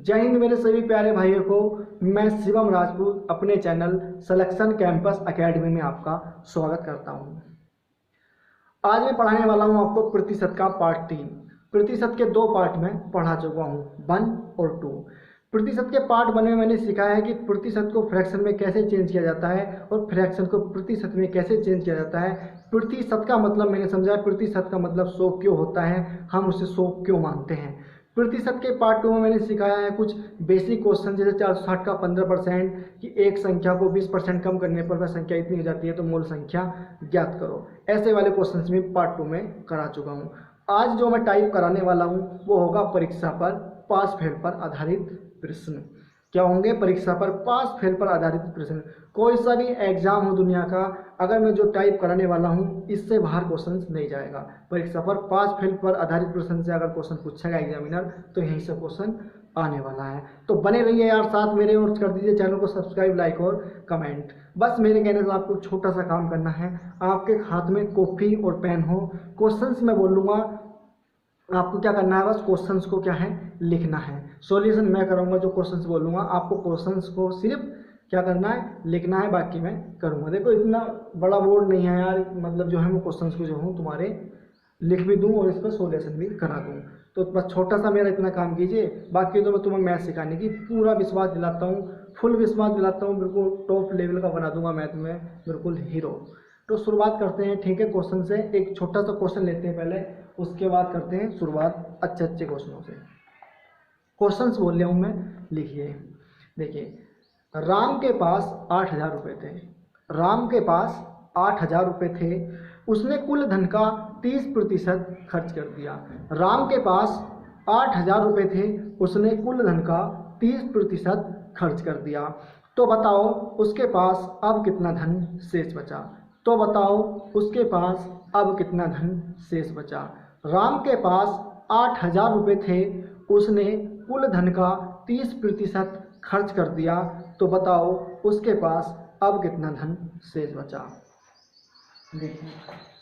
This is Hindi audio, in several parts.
जय हिंद मेरे सभी प्यारे भाइयों को। मैं शिवम राजपूत अपने चैनल सिलेक्शन कैंपस एकेडमी में आपका स्वागत करता हूं। आज मैं पढ़ाने वाला हूं आपको प्रतिशत का पार्ट 3। प्रतिशत के दो पार्ट में पढ़ा चुका हूं, 1 और 2। प्रतिशत के पार्ट 1 में मैंने सिखाया है कि प्रतिशत को फ्रैक्शन में कैसे चेंज किया जाता है और फ्रैक्शन को प्रतिशत में कैसे चेंज किया जाता है। प्रतिशत का मतलब मैंने समझाया, प्रतिशत का मतलब 100 क्यों होता है, हम उसे 100 क्यों मानते हैं। प्रतिशत के पार्ट 2 में मैंने सिखाया है कुछ बेसिक क्वेश्चन, जैसे 460 का 15% कि एक संख्या को 20% कम करने पर वह संख्या इतनी हो जाती है, तो मूल संख्या ज्ञात करो। ऐसे वाले क्वेश्चंस में पार्ट 2 में करा चुका हूँ। आज जो मैं टाइप कराने वाला हूँ वो होगा परीक्षा पर पास फेल पर आधारित प्रश्न। क्या होंगे? परीक्षा पर पास फेल पर आधारित प्रश्न। कोई सा भी एग्जाम हो दुनिया का, अगर मैं जो टाइप कराने वाला हूँ इससे बाहर क्वेश्चन नहीं जाएगा। परीक्षा पर पास फेल पर आधारित प्रश्न से अगर क्वेश्चन पूछेगा एग्जामिनर तो यहीं से क्वेश्चन आने वाला है। तो बने रहिए यार साथ मेरे और कर दीजिए चैनल को सब्सक्राइब, लाइक और कमेंट। बस मेरे कहने से आपको छोटा सा काम करना है। आपके हाथ में कॉपी और पेन हो, क्वेश्चंस मैं बोलूँगा, आपको क्या करना है, बस क्वेश्चंस को क्या है लिखना है। सॉल्यूशन मैं करूँगा, जो क्वेश्चंस बोलूँगा आपको क्वेश्चंस को सिर्फ क्या करना है, लिखना है, बाकी मैं करूँगा। देखो इतना बड़ा बोर्ड नहीं है यार, मतलब जो है मैं क्वेश्चंस को जो हूँ तुम्हारे लिख भी दूँ और इस पर सॉल्यूशन भी करा दूँ। तो बस छोटा सा मेरा इतना काम कीजिए, बाकी तो मैं तुम्हें मैथ सिखाने की पूरा विश्वास दिलाता हूँ, फुल विश्वास दिलाता हूँ, बिल्कुल टॉप लेवल का बना दूंगा मैथ में, बिल्कुल हीरो। तो शुरुआत करते हैं, ठीक है, क्वेश्चन से। एक छोटा सा क्वेश्चन लेते हैं पहले, उसके बाद करते हैं शुरुआत अच्छे अच्छे क्वेश्चनों से। क्वेश्चंस बोल रहा हूँ मैं, लिखिए। देखिए, राम के पास 8,000 रुपये थे। राम के पास 8,000 रुपये थे, उसने कुल धन का 30% खर्च कर दिया। राम के पास 8,000 रुपये थे, उसने कुल धन का 30% खर्च कर दिया। तो बताओ उसके पास अब कितना धन शेष बचा। तो बताओ उसके पास अब कितना धन शेष बचा। राम के पास 8,000 रुपये थे, उसने कुल धन का 30% खर्च कर दिया। तो बताओ उसके पास अब कितना धन शेष बचा। देखिए,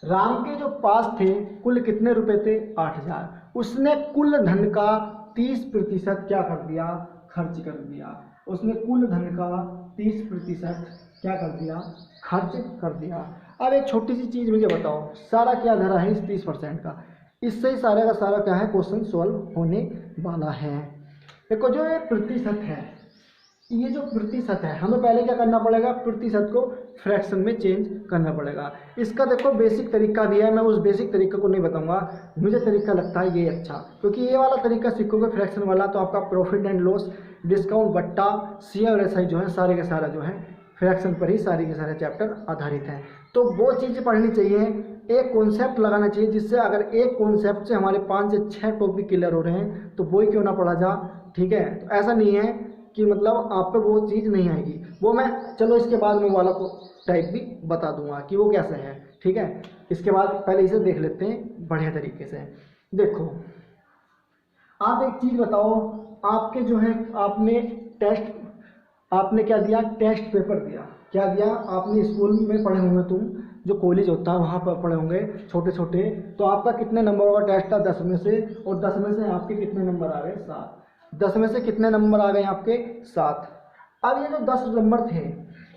राम के जो पास थे कुल कितने रुपए थे? 8,000। उसने कुल धन का 30% क्या कर दिया? खर्च कर दिया। उसने कुल धन का 30% क्या कर दिया? खर्च कर दिया। अब एक छोटी सी चीज मुझे बताओ, सारा क्या धरा है इस 30% का? इससे ही सारे का सारा क्या है, क्वेश्चन सॉल्व होने वाला है। देखो जो ये प्रतिशत है, ये जो प्रतिशत है, हमें पहले क्या करना पड़ेगा, प्रतिशत को फ्रैक्शन में चेंज करना पड़ेगा। इसका देखो बेसिक तरीका भी है, मैं उस बेसिक तरीके को नहीं बताऊंगा, मुझे तरीका लगता है ये अच्छा, क्योंकि ये वाला तरीका सीखोगे फ्रैक्शन वाला तो आपका प्रॉफिट एंड लॉस, डिस्काउंट, बट्टा, सीए और एसआई जो है सारे के सारा जो है फ्रैक्शन पर ही सारे के सारे चैप्टर आधारित हैं। तो वो चीज़ पढ़नी चाहिए, एक कॉन्सेप्ट लगाना चाहिए, जिससे अगर एक कॉन्सेप्ट से हमारे 5 से 6 टॉपिक क्लियर हो रहे हैं तो वो ही क्यों ना पढ़ा जा। ठीक है, तो ऐसा नहीं है कि मतलब आप पे वो चीज़ नहीं आएगी, वो मैं चलो इसके बाद में वाला को टाइप भी बता दूंगा कि वो कैसे है। ठीक है, इसके बाद पहले इसे देख लेते हैं बढ़िया तरीके से। देखो, आप एक चीज़ बताओ, आपके जो है आपने टेस्ट, आपने क्या दिया, टेस्ट पेपर दिया। क्या दिया? आपने स्कूल में पढ़े होंगे, तुम जो कॉलेज होता है वहाँ पर पढ़े होंगे छोटे छोटे, तो आपका कितने नंबरों का टेस्ट था? 10 में से, और 10 में से आपके कितने नंबर आ गए? 7। 10 में से कितने नंबर आ गए आपके? 7। अब ये जो 10 नंबर थे,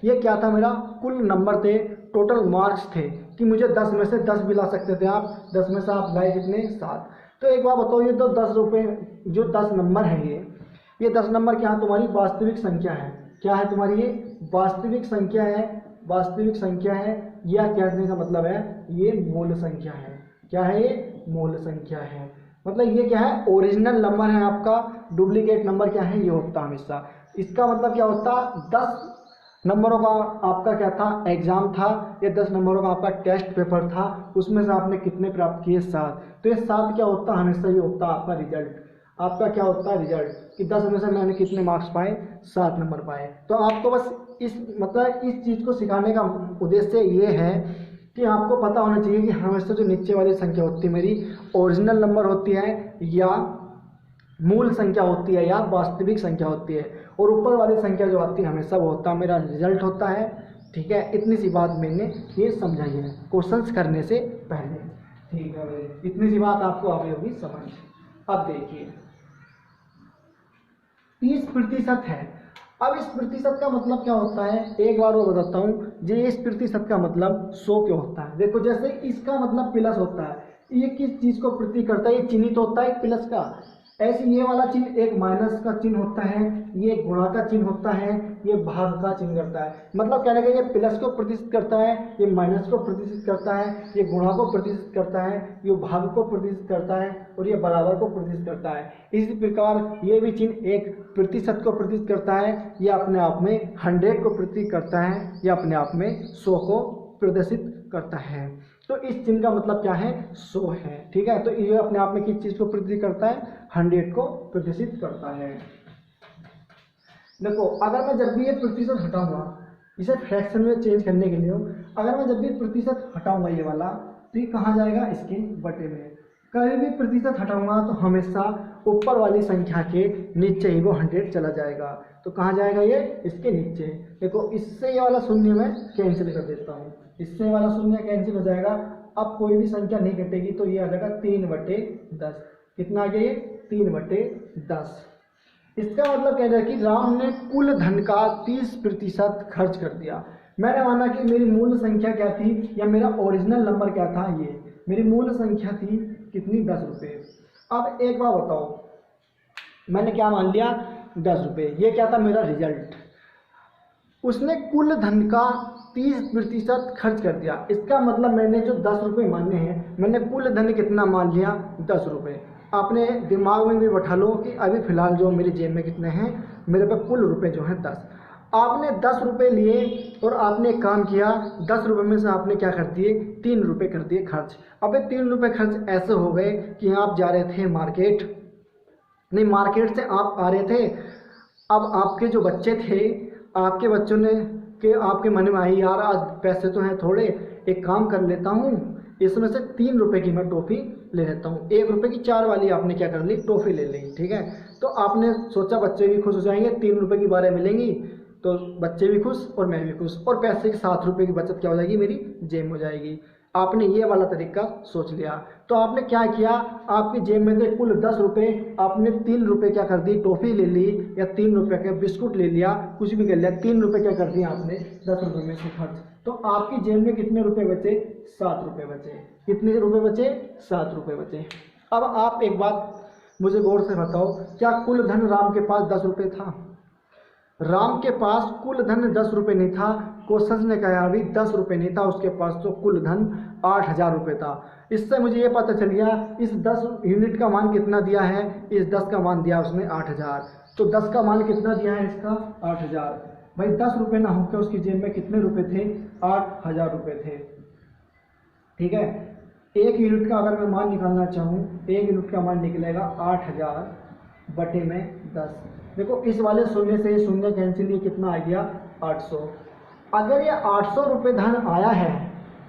ये क्या था, मेरा कुल नंबर थे, टोटल मार्क्स थे, कि मुझे 10 में से 10 भी ला सकते थे आप। 10 में से आप लाए कितने? 7। तो एक बार बताओ, ये तो 10 रुपये, जो 10 नंबर है, ये 10 नंबर क्या है? तुम्हारी वास्तविक संख्या है। क्या है तुम्हारी? ये वास्तविक संख्या है। वास्तविक संख्या है, या कहने का मतलब है ये मूल संख्या है। क्या है? ये मूल संख्या है। मतलब ये क्या है? ओरिजिनल नंबर है आपका। डुप्लीकेट नंबर क्या है? ये होता हमेशा। इसका मतलब क्या होता? 10 नंबरों का आपका क्या था? एग्जाम था। ये 10 नंबरों का आपका टेस्ट पेपर था, उसमें से आपने कितने प्राप्त किए? 7। तो ये 7 क्या होता? हमेशा ये होता आपका रिजल्ट। आपका क्या होता है? रिजल्ट, कि 10 में से मैंने कितने मार्क्स पाए? 7 नंबर पाए। तो आपको बस इस मतलब इस चीज़ को सिखाने का उद्देश्य ये है कि आपको पता होना चाहिए कि हमेशा जो नीचे वाली संख्या होती है मेरी ओरिजिनल नंबर होती है, या मूल संख्या होती है, या वास्तविक संख्या होती है, और ऊपर वाली संख्या जो आती है हमेशा वो होता है मेरा रिजल्ट होता है। ठीक है, इतनी सी बात मैंने ये समझाई है क्वेश्चंस करने से पहले। ठीक है, इतनी सी बात आपको अभी अभी समझ। अब देखिए, 30% है। अब इस प्रतिशत का मतलब क्या होता है, एक बार वो बताता हूँ। जी, इस प्रतिशत का मतलब 100 क्यों होता है। देखो, जैसे इसका मतलब प्लस होता है, ये किस चीज़ को प्रतीक करता है, ये चिन्हित होता है प्लस का। ऐसे ये वाला चिन्ह एक माइनस का चिन्ह होता है, ये गुणा का चिन्ह होता है, ये भाग का चिन्ह करता है। मतलब कहने का ये प्लस को प्रतिशत करता है, ये माइनस को प्रतिशत करता है, ये गुणा को प्रतिशत करता है, ये भाग को प्रतिशत करता है, और ये बराबर को प्रतिशत करता है। इसी प्रकार ये भी चिन्ह एक प्रतिशत को प्रतिशत करता है, ये अपने आप में 100 को प्रतीक करता है, ये अपने आप में 100 को प्रदर्शित करता है। तो इस चिन्ह का मतलब क्या है, 100 है। ठीक है, तो ये अपने आप में किस चीज को प्रदर्शित करता है, 100 को प्रदर्शित करता है। देखो, अगर मैं जब भी ये प्रतिशत हटाऊंगा, इसे फ्रैक्शन में चेंज करने के लिए, अगर मैं जब भी प्रतिशत हटाऊंगा ये वाला, तो ये कहाँ जाएगा, इसके बटे में। कभी भी प्रतिशत हटाऊंगा तो हमेशा ऊपर वाली संख्या के नीचे ही वो 100 चला जाएगा। तो कहाँ जाएगा ये, इसके नीचे। देखो, इससे ये वाला शून्य मैं कैंसिल कर देता हूँ, इससे वाला शून्य कैंसिल हो जाएगा। अब कोई भी संख्या नहीं घटेगी, तो ये आ जाएगा 3/10। कितना आ गया ये, 3/10। इसका मतलब कह रहा है कि राम ने कुल धन का 30% खर्च कर दिया। मैंने माना कि मेरी मूल संख्या क्या थी, या मेरा ओरिजिनल नंबर क्या था, ये मेरी मूल संख्या थी कितनी, 10 रुपये। अब एक बार बताओ, मैंने क्या मान लिया, 10 रुपये। ये क्या था, मेरा रिजल्ट। उसने कुल धन का 30% खर्च कर दिया। इसका मतलब मैंने जो 10 रुपये माने हैं, मैंने कुल धन कितना मान लिया, 10 रुपये। आपने दिमाग में भी बैठा लो कि अभी फिलहाल जो मेरी जेब में कितने हैं, मेरे पे कुल रुपए जो हैं 10। आपने 10 रुपये लिए और आपने एक काम किया, 10 रुपये में से आपने क्या कर दिए, 3 रुपये कर दिए खर्च। अब ये 3 रुपये खर्च ऐसे हो गए कि आप जा रहे थे मार्केट, नहीं, मार्केट से आप आ रहे थे। अब आपके जो बच्चे थे, आपके बच्चों ने के आपके मन में आई, यार आज पैसे तो हैं थोड़े, एक काम कर लेता हूँ, इसमें से 3 रुपये की मैं टॉफ़ी ले लेता हूँ। 1 रुपये की 4 वाली आपने क्या कर ली, टॉफ़ी ले ली। ठीक है, तो आपने सोचा बच्चे भी खुश हो जाएंगे, 3 रुपये की 12 मिलेंगी, तो बच्चे भी खुश और मैं भी खुश, और पैसे की 7 रुपये की बचत क्या हो जाएगी, मेरी जेब में हो जाएगी। आपने ये वाला तरीका सोच लिया, तो आपने क्या किया, आपकी जेब में से कुल 10 रुपये, आपने 3 रुपये क्या कर दी, टॉफ़ी ले ली, या 3 रुपये का बिस्कुट ले लिया, कुछ भी कर लिया, 3 रुपये क्या कर दिया आपने 10 रुपये में से खर्च। तो आपकी जेब में कितने रुपये बचे, 7 रुपये बचे। कितने रुपये बचे, 7 रुपये बचे। अब आप एक बात मुझे गौर से बताओ, क्या कुल धन राम के पास 10 रुपये था? राम के पास कुल धन 10 रुपये नहीं था। क्वेश्चन ने कहा अभी 10 रुपये नहीं था उसके पास, तो कुल धन 8000 रुपये था। इससे मुझे ये पता चल गया, इस 10 यूनिट का मान कितना दिया है, इस 10 का मान दिया उसने 8000। तो 10 का मान कितना दिया है इसका, 8000। भाई 10 रुपये ना होकर उसकी जेब में कितने रुपये थे, 8000 रुपये थे। ठीक है, 1 यूनिट का अगर मैं मान निकालना चाहूँ, 1 यूनिट का मान निकलेगा 8000 बटे में 10। देखो, इस वाले शून्य से ये शून्य कैंसिल, ये कितना आ गया, 800। अगर ये 800 रुपये धन आया है,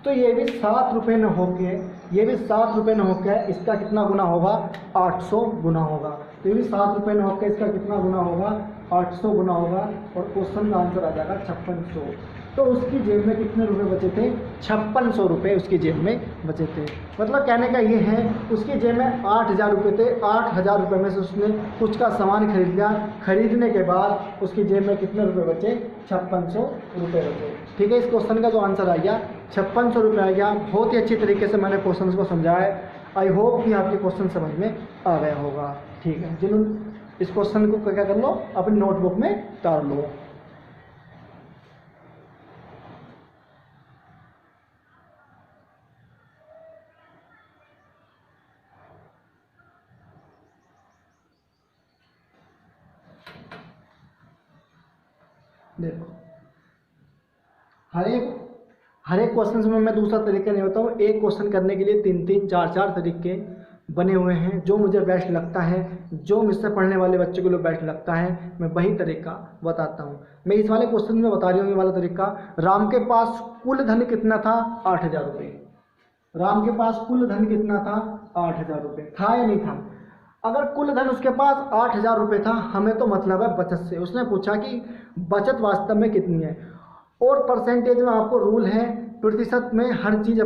तो ये भी 7 रुपये न होके, ये भी 7 रुपये न होकर इसका कितना गुना होगा, 800 गुना होगा। तो ये भी 7 रुपये न होकर इसका कितना गुना होगा, 800 गुना होगा, और क्वेश्चन का आंसर आ जाएगा 5600। तो उसकी जेब में कितने रुपए बचे थे, 5600 रुपये उसकी जेब में बचे थे। मतलब कहने का ये है, उसकी जेब में 8000 रुपये थे, 8000 रुपये में से उसने कुछ का सामान खरीद लिया। खरीदने के बाद उसकी जेब में कितने रुपए बचे, 5600 रुपये बचे। ठीक है, इस क्वेश्चन का जो आंसर आ गया 5600 रुपये आ गया। बहुत ही अच्छी तरीके से मैंने क्वेश्चन को समझाया है। आई होप कि आपके क्वेश्चन समझ में आ गया होगा। ठीक है, जिन्होंने इस क्वेश्चन को क्या कर लो, अपनी नोटबुक में उतार लो। देखो, हर एक क्वेश्चन में मैं दूसरा तरीका नहीं बताऊँ। एक क्वेश्चन करने के लिए 3-3, 4-4 तरीके बने हुए हैं। जो मुझे बेस्ट लगता है, जो मुझसे पढ़ने वाले बच्चों को जो बेस्ट लगता है, मैं वही तरीका बताता हूँ। मैं इस वाले क्वेश्चन में बता रही हूँ ये वाला तरीका। राम के पास कुल धन कितना था, 8000 रुपये। राम के पास कुल धन कितना था, 8000 रुपये था या नहीं था? अगर कुल धन उसके पास 8000 रुपये था, हमें तो मतलब है बचत से। उसने पूछा कि बचत वास्तव में कितनी है, और परसेंटेज में आपको रूल है, प्रतिशत में हर चीज़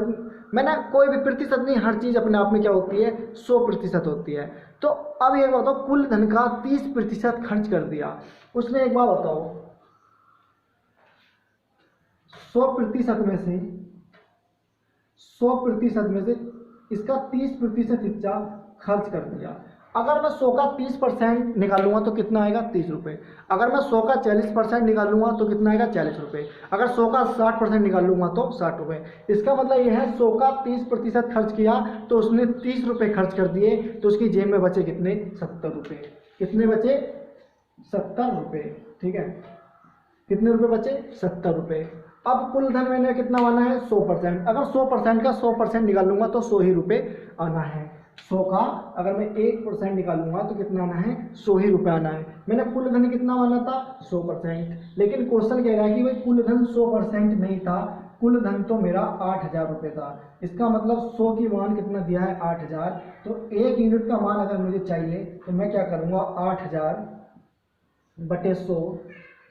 मैंने कोई भी प्रतिशत नहीं, हर चीज़ अपने आप में क्या होती है 100% होती है। तो अब ये बताओ कुल धन का 30% खर्च कर दिया उसने। एक बार बताओ 100% में से 100% में से इसका 30% हिस्सा खर्च कर दिया। अगर मैं 100 का 30% निकालूंगा तो कितना आएगा 30 रुपये। अगर मैं 100 का 40% निकालूंगा तो कितना आएगा 40 रुपये। अगर 100 का 60% निकालूंगा तो 60 रुपये। इसका मतलब यह है 100 का 30% खर्च किया तो उसने 30 रुपये खर्च कर दिए, तो उसकी जेब में बचे कितने 70 रुपये। कितने बचे 70 रुपये। ठीक है, कितने रुपये बचे 70 रुपये। अब कुल धन मैंने कितना माना है 100%। अगर 100% का 100% निकालूंगा तो 100 ही रुपये आना है। 100 का अगर मैं 1% निकालूंगा तो कितना आना है 100 ही रुपये आना है। मैंने कुल धन कितना माना था 100%, लेकिन क्वेश्चन कह रहा है कि भाई कुल धन 100% नहीं था, कुल धन तो मेरा 8000 रुपये था। इसका मतलब 100 की मान कितना दिया है 8000। तो 1 यूनिट का मान अगर मुझे चाहिए तो मैं क्या करूँगा 8000 बटे 100,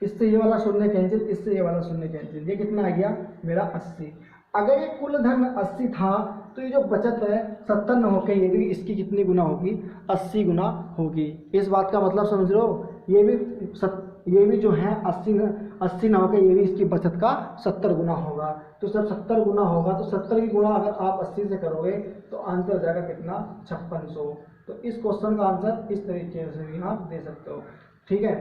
इससे ये वाला शून्य कैंसिल, इससे ये वाला शून्य कैंसिल, ये कितना आ गया मेरा 80। अगर ये कुल धन 80 था तो ये जो बचत है 70 न होकर ये भी इसकी कितनी गुना होगी 80 गुना होगी। इस बात का मतलब समझ रहे हो, ये भी जो है 80 न होकर ये भी इसकी बचत का 70 गुना होगा। तो जब 70 गुना होगा तो 70 की गुना अगर आप 80 से करोगे तो आंसर जाएगा कितना 5600। तो इस क्वेश्चन का आंसर इस तरीके से भी आप दे सकते हो। ठीक है,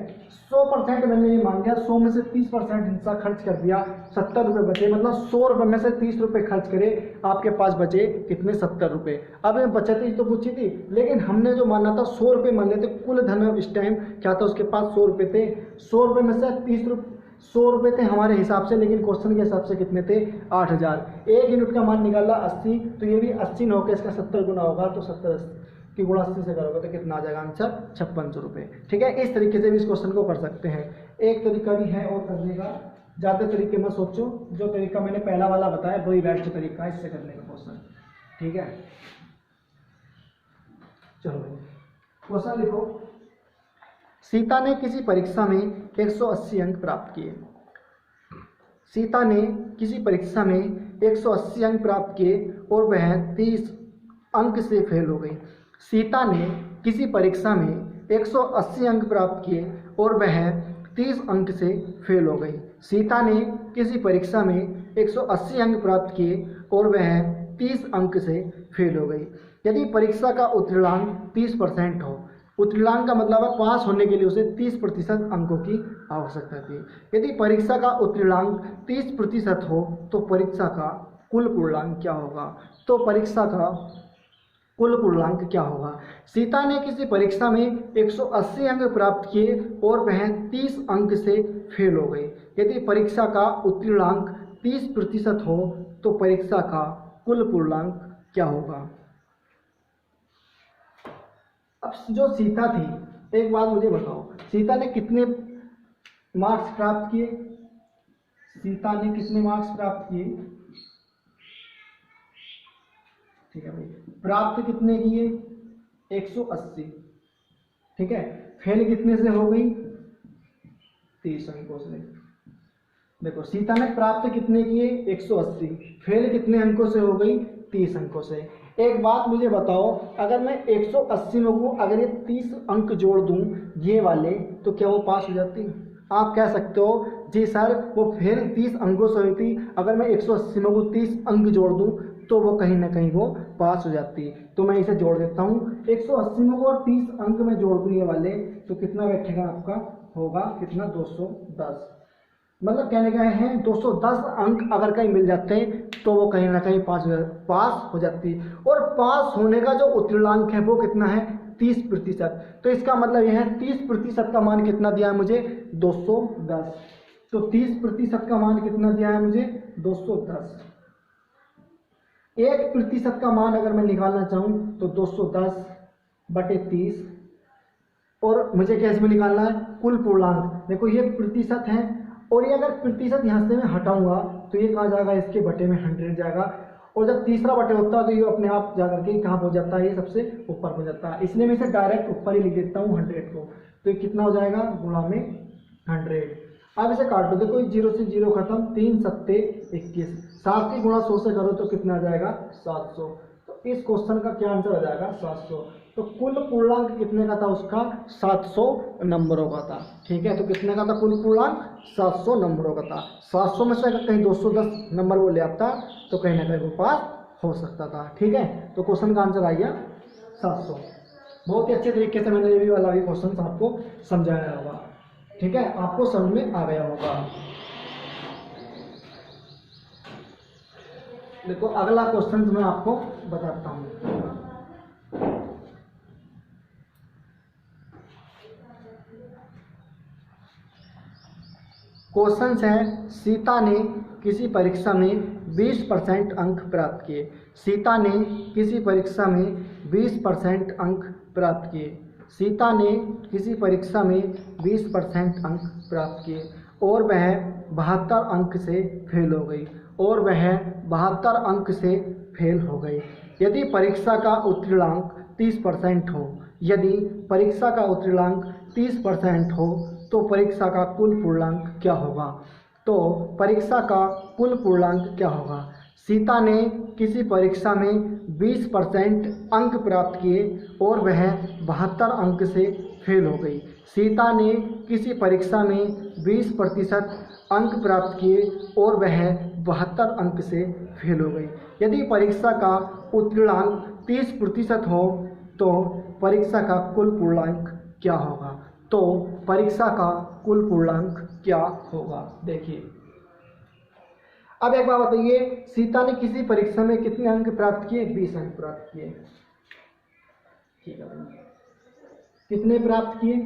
100% मैंने ये मान लिया, 100 में से 30% हिस्सा खर्च कर दिया, 70 रुपये बचे। मतलब 100 रुपये में से 30 रुपये खर्च करे, आपके पास बचे कितने 70 रुपये। अब ये बचत ही तो पूछी थी, लेकिन हमने जो माना था 100 रुपये मान लेते। कुल धन इस टाइम क्या था उसके पास 100 रुपये थे। 100 रुपये में से 100 रुपये थे हमारे हिसाब से, लेकिन क्वेश्चन के हिसाब से कितने थे 8000। 1 यूनिट का मान निकाला 80, तो ये भी 80 न होकर इसका 70 गुना होगा, तो 70 की गुणा 80 से करोगे तो कितना आ जाएगा आंसर 5600 रुपये। ठीक है, इस तरीके से भी इस क्वेश्चन को कर सकते हैं। एक तरीका भी है और करने का, ज़्यादा तरीके में सोचो, जो तरीका मैंने पहला वाला बताया वही बेस्ट तरीका है इससे करने का क्वेश्चन। ठीक है, चलो भाई क्वेश्चन लिखो। सीता ने किसी परीक्षा में 180 अंक प्राप्त किए। सीता ने किसी परीक्षा में 180 अंक प्राप्त किए और वह 30 अंक से फेल हो गई। सीता ने किसी परीक्षा में 180 अंक प्राप्त किए और वह 30 अंक से फेल हो गई। सीता ने किसी परीक्षा में 180 अंक प्राप्त किए और वह 30 अंक से फेल हो गई। यदि परीक्षा का उत्तीर्णांक 30% हो, उत्तीर्णांक का मतलब है पास होने के लिए उसे 30% अंकों की आवश्यकता थी। यदि परीक्षा का उत्तीर्णांक 30% हो तो परीक्षा का कुल पूर्णांक क्या होगा। तो परीक्षा का कुल पूर्णांक क्या होगा। सीता ने किसी परीक्षा में 180 अंक प्राप्त किए और वह 30 अंक से फेल हो गई। यदि परीक्षा का उत्तीर्णांक 30% हो तो परीक्षा का कुल पूर्णांक क्या होगा। अब जो सीता थी, एक बात मुझे बताओ, सीता ने कितने मार्क्स प्राप्त किए। सीता ने कितने मार्क्स प्राप्त किए। ठीक है भाई, प्राप्त कितने किए 180। ठीक है, फेल कितने से हो गई 30 अंकों से। देखो सीता ने प्राप्त कितने किए 180, फेल कितने अंकों से हो गई 30 अंकों से। एक बात मुझे बताओ, अगर मैं 180 में को अगर ये 30 अंक जोड़ दूं ये वाले, तो क्या वो पास हो जाती। आप कह सकते हो जी सर वो फेल 30 अंकों से हुई थी, अगर मैं 180 में को 30 अंक जोड़ दूं तो वो कहीं ना कहीं वो पास हो जाती। तो मैं इसे जोड़ देता हूँ, 180 में को और 30 अंक में जोड़ दूँ ये वाले, तो कितना बैठेगा आपका होगा कितना 210। मतलब कहने का है 210 अंक अगर कहीं मिल जाते हैं तो वो कहीं ना कहीं पास हो जाती। और पास होने का जो उत्तीर्णांक है वो कितना है 30%। तो इसका मतलब यह है 30% का मान कितना दिया है मुझे 210। तो 30% का मान कितना दिया है मुझे 210। 1% का मान अगर मैं निकालना चाहूँ तो 210 बटे 30, और मुझे कैसे में निकालना है कुल पूर्णांक। देखो ये प्रतिशत है, और ये अगर प्रतिशत यहाँ से मैं हटाऊंगा तो ये कहाँ जाएगा इसके बटे में 100 जाएगा, और जब तीसरा बटे होता है तो ये अपने आप जाकर के कहाँ पहुँच जाता है, ये सबसे ऊपर हो जाता है। इसलिए मैं इसे डायरेक्ट ऊपर ही लिख देता हूँ 100 को। तो ये कितना हो जाएगा गुणा में 100। अब इसे काट दो, देखो 0 से 0 खत्म, 3 सत्ते 21, 7 की गुणा 100 से करो तो कितना आ जाएगा 700। तो इस क्वेश्चन का क्या आंसर आ जाएगा 700। तो कुल पूर्णांक कितने का था उसका 700 नंबरों का था। ठीक है, तो कितने का था कुल पूर्णांक 700 नंबरों का था। 700 में से अगर कहीं 210 नंबर वो ले आता तो कहीं ना कहीं वो पास हो सकता था। ठीक है, तो क्वेश्चन का आंसर आ गया 700। बहुत ही अच्छे तरीके से मैंने ये भी वाला भी क्वेश्चन आपको समझाया होगा। ठीक है, आपको समझ में आ गया होगा। देखो अगला क्वेश्चन मैं आपको बताता हूँ। क्वेश्चन है, सीता ने किसी परीक्षा में 20% अंक प्राप्त किए। सीता ने किसी परीक्षा में 20% अंक प्राप्त किए। सीता ने किसी परीक्षा में 20% अंक प्राप्त किए और वह 72 अंक से फेल हो गई। और वह 72 अंक से फेल हो गई। यदि परीक्षा का उत्तीर्णांक 30% हो, यदि परीक्षा का उत्तीर्णांक 30% हो तो परीक्षा का कुल पूर्णांक क्या होगा। तो परीक्षा का कुल पूर्णांक क्या होगा। सीता ने किसी परीक्षा में 20% अंक प्राप्त किए और वह 72 अंक से फेल हो गई। सीता ने किसी परीक्षा में 20% अंक प्राप्त किए और वह 72 अंक से फेल हो गई। यदि परीक्षा का उत्तीर्णांक 30% हो तो परीक्षा का कुल पूर्णांक क्या होगा। तो परीक्षा का कुल पूर्णांक क्या होगा, देखिए। अब एक बात बताइए, सीता ने किसी परीक्षा में कितने अंक प्राप्त किए 20 अंक प्राप्त किए। ठीक है, कितने प्राप्त किए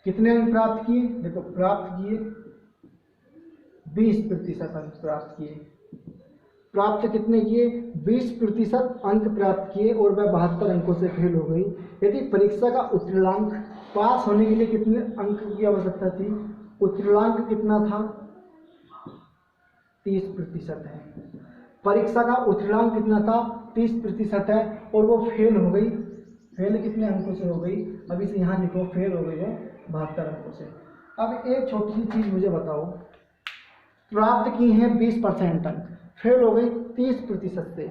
कितने अंक प्राप्त किए। देखो प्राप्त किए 20% अंक प्राप्त किए। प्राप्त कितने किए 20% अंक प्राप्त किए और वह 72 अंकों से फेल हो गई। यदि परीक्षा का उत्तीर्णांक पास होने के लिए कितने अंक की आवश्यकता थी। उत्तीर्णांक कितना था 30% है। परीक्षा का उत्तीर्णांक कितना था 30% है और वो फेल हो गई। फेल कितने अंकों से हो गई, अब इसे यहाँ लिखो, फेल हो गई वो 72 अंकों से। अब एक छोटी सी चीज मुझे बताओ, प्राप्त की है 20% अंक, फेल हो गई 30% से।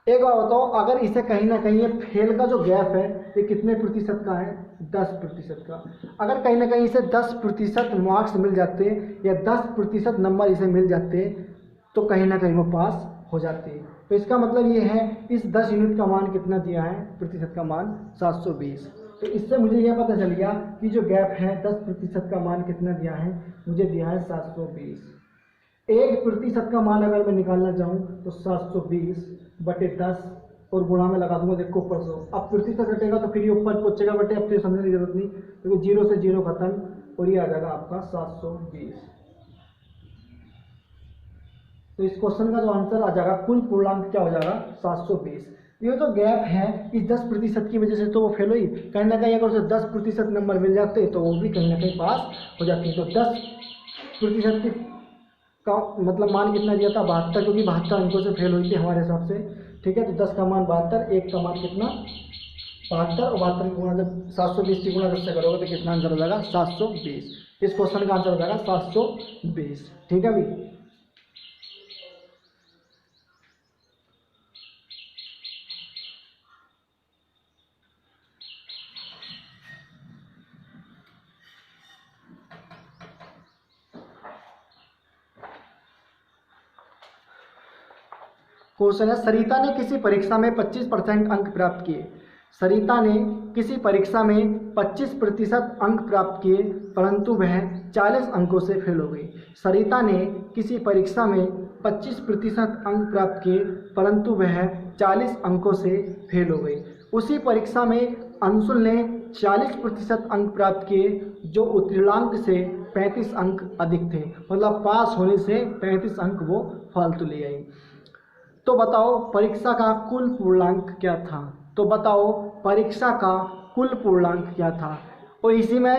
एक बार बताओ, अगर इसे कहीं ना कहीं ये फेल का जो गैप है ये कितने प्रतिशत का है 10% का। अगर कहीं ना कहीं इसे 10% मार्क्स मिल जाते या 10% नंबर इसे मिल जाते तो कहीं ना कहीं वो पास हो जाती है। तो इसका मतलब ये है इस 10 यूनिट का मान कितना दिया है, प्रतिशत का मान 720। तो इससे मुझे यह पता चल गया कि जो गैप है 10% का मान कितना दिया है, मुझे दिया है 720। 1% का मान अगर मैं निकालना चाहूँ तो 720/10 और गुणा में लगा दूंगा, देखो ऊपर 100। अब प्रतिशत घटेगा तो फिर ये ऊपर पहुंचेगा बटे, अब तो समझने की जरूरत नहीं, तो 0 से 0 खत्म और ये आ जाएगा आपका 720। तो इस क्वेश्चन का जो आंसर आ जाएगा कुल पूर्णांक क्या हो जाएगा 720। ये जो गैप है इस 10% की वजह से तो वो फेल हुई। कहीं ना कहीं अगर उसे 10% नंबर मिल जाते तो वो भी कहीं ना कहीं पास हो जाती। तो 10% का मतलब मान कितना दिया था 72, क्योंकि 72 अंकों से फेल हुई थी हमारे हिसाब से। ठीक है, तो 10 का मान 72, 1 का मान कितना 72 और 72 की गुणा जब 720 की गुणा 10 से करोगे तो कितना आंसर हो जाएगा 720। इस क्वेश्चन का आंसर हो जाएगा 720। ठीक है भाई। क्वेश्चन है, सरिता ने किसी परीक्षा में 25% अंक प्राप्त किए। सरिता ने किसी परीक्षा में 25% अंक प्राप्त किए परंतु वह 40 अंकों से फेल हो गई। सरिता ने किसी परीक्षा में 25% अंक प्राप्त किए परंतु वह 40 अंकों से फेल हो गई। उसी परीक्षा में अंशुल ने 40% अंक प्राप्त किए जो उत्तीर्णांक से 35 अंक अधिक थे। मतलब पास होने से 35 अंक वो फालतू ले आई। तो बताओ परीक्षा का कुल पूर्णांक क्या था। तो बताओ परीक्षा का कुल पूर्णांक क्या था। और इसी में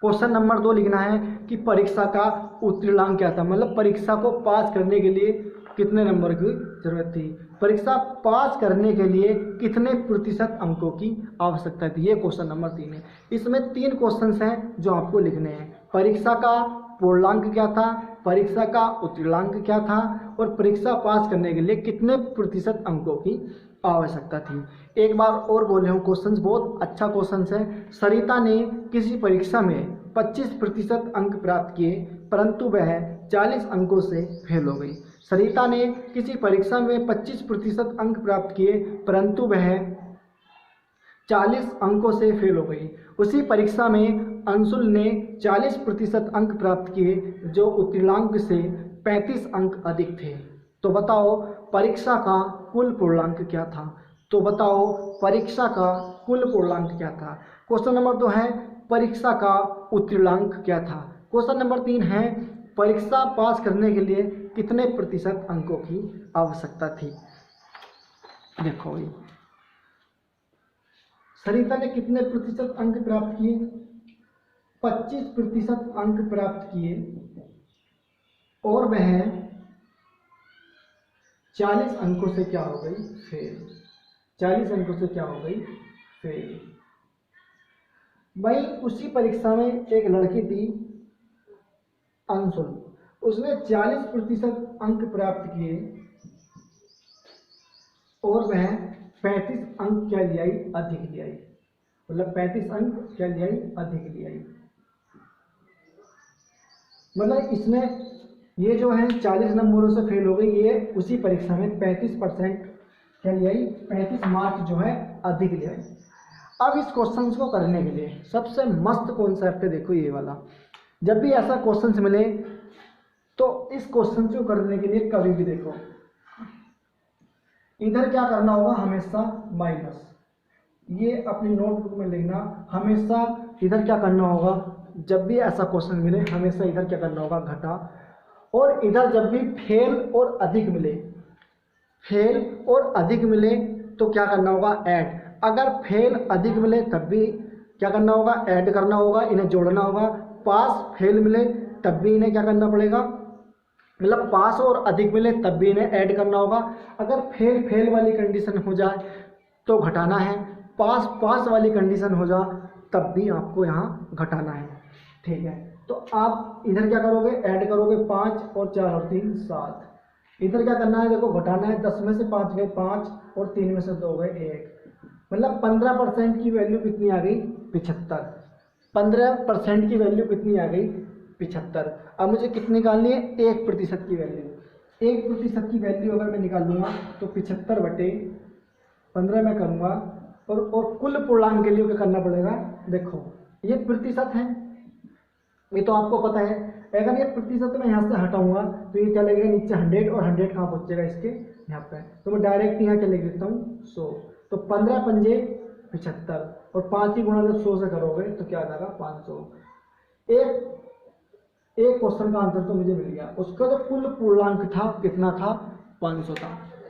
क्वेश्चन नंबर 2 लिखना है कि परीक्षा का उत्तीर्णांक क्या था, मतलब परीक्षा को पास करने के लिए कितने नंबर की जरूरत थी, परीक्षा पास करने के लिए कितने प्रतिशत अंकों की आवश्यकता थी। ये क्वेश्चन नंबर 3 है। इसमें 3 क्वेश्चंस हैं जो आपको लिखने हैं। परीक्षा का पूर्णांक क्या था, परीक्षा का उत्तीर्णांक क्या था, और परीक्षा पास करने के लिए कितने प्रतिशत अंकों की आवश्यकता थी। एक बार और बोले हूँ, क्वेश्चन बहुत अच्छा क्वेश्चन है। सरिता ने किसी परीक्षा में 25% अंक प्राप्त किए परंतु वह 40 अंकों से फेल हो गई। सरिता ने किसी परीक्षा में 25% अंक प्राप्त किए परंतु वह 40 अंकों से फेल हो गई। उसी परीक्षा में अंशुल ने 40% अंक प्राप्त किए जो उत्तीर्णांक से 35 अंक अधिक थे। तो बताओ परीक्षा का कुल पूर्णांक क्या था। तो बताओ परीक्षा का कुल पूर्णांक क्या था। क्वेश्चन नंबर 2 है परीक्षा का उत्तीर्णांक क्या था। क्वेश्चन नंबर 3 है परीक्षा पास करने के लिए कितने प्रतिशत अंकों की आवश्यकता थी। देखो ये सरिता ने कितने प्रतिशत अंक प्राप्त किए, 25% अंक प्राप्त किए और वह 40 अंकों से क्या हो गई फेल। 40 अंकों से क्या हो गई फेल। वही उसी परीक्षा में एक लड़की थी अंशुल, उसने 40% अंक प्राप्त किए और वह 35 अंक क्या ले आई अधिक ले आई, मतलब 35 अंक क्या ले आई अधिक ले आई। मतलब इसमें ये जो है 40 नंबरों से फेल हो गई, ये उसी परीक्षा में 35% क्या ले आई, 35 मार्क्स जो है अधिक ले आई। अब इस क्वेश्चन को करने के लिए सबसे मस्त कॉन्सेप्ट है, देखो ये वाला। जब भी ऐसा क्वेश्चन मिले तो इस क्वेश्चन को करने के लिए कभी भी देखो इधर क्या करना होगा, हमेशा माइनस। ये अपनी नोटबुक में लिखना, हमेशा इधर क्या करना होगा, जब भी ऐसा क्वेश्चन मिले हमेशा इधर क्या करना होगा घटा, और इधर जब भी फेल और अधिक मिले, फेल और अधिक मिले तो क्या करना होगा ऐड। अगर फेल अधिक मिले तब भी क्या करना होगा ऐड करना होगा, इन्हें जोड़ना होगा। पास फेल मिले तब भी इन्हें क्या करना पड़ेगा, मतलब पास और अधिक मिले तब भी इन्हें ऐड करना होगा। अगर फेल फेल वाली कंडीशन हो जाए तो घटाना है, पास पास वाली कंडीशन हो जाए तब भी आपको यहाँ घटाना है। ठीक है, तो आप इधर क्या करोगे ऐड करोगे 5 और 4 और 3 7। इधर क्या करना है, देखो घटाना है, 10 में से 5 गए 5 और 3 में से 2 गए 1, मतलब 15% की वैल्यू कितनी आ गई 75। 15% की वैल्यू कितनी आ गई 75। अब मुझे कितनी निकालनी है 1% की वैल्यू। 1% की वैल्यू अगर मैं निकालूंगा तो 75/15 में करूँगा, और कुल पूर्णांक के लिए क्या करना पड़ेगा, देखो ये प्रतिशत है, ये तो आपको पता है। अगर ये प्रतिशत में यहाँ से हटाऊंगा तो ये क्या लगेगा नीचे 100, और 100 कहाँ पहुँचेगा इसके यहाँ पे, तो मैं डायरेक्ट यहाँ क्या लिख देता हूँ 100। तो 15 पंजे 75 और 5 की गुणा जब 100 से करोगे तो क्या आ जाएगा 500। एक क्वेश्चन का आंसर तो मुझे मिल गया। उसका जो कुल पूर्णांक था कितना था 500 था।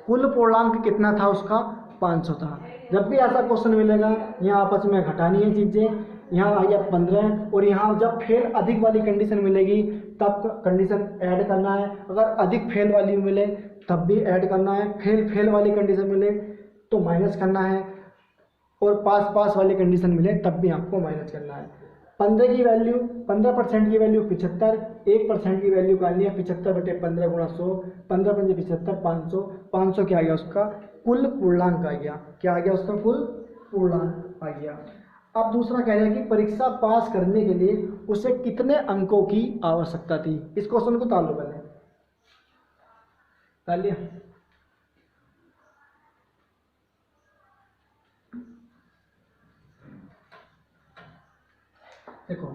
कुल पूर्णांक कितना था उसका 500 था। जब भी ऐसा क्वेश्चन मिलेगा यहाँ आपस में घटानी है चीज़ें, यहाँ आ गया 15 और यहाँ जब फेल अधिक वाली कंडीशन मिलेगी तब कंडीशन ऐड करना है। अगर अधिक फेल वाली मिले तब भी ऐड करना है, फेल फेल वाली कंडीशन मिले तो माइनस करना है, और पास पास वाली कंडीशन मिले तब भी आपको माइनस करना है। 15 की वैल्यू 15% की वैल्यू 75, 1% की वैल्यू करनी है 75/15 गुणा 100, 15 पंजे 75 500। 500 क्या आ गया उसका कुल पूर्णांक आ गया, क्या आ गया उसका कुल पूर्णांक आ गया। अब दूसरा कह रहा है कि परीक्षा पास करने के लिए उसे कितने अंकों की आवश्यकता थी। इस क्वेश्चन को ताल लो पहले, ताल लिया। देखो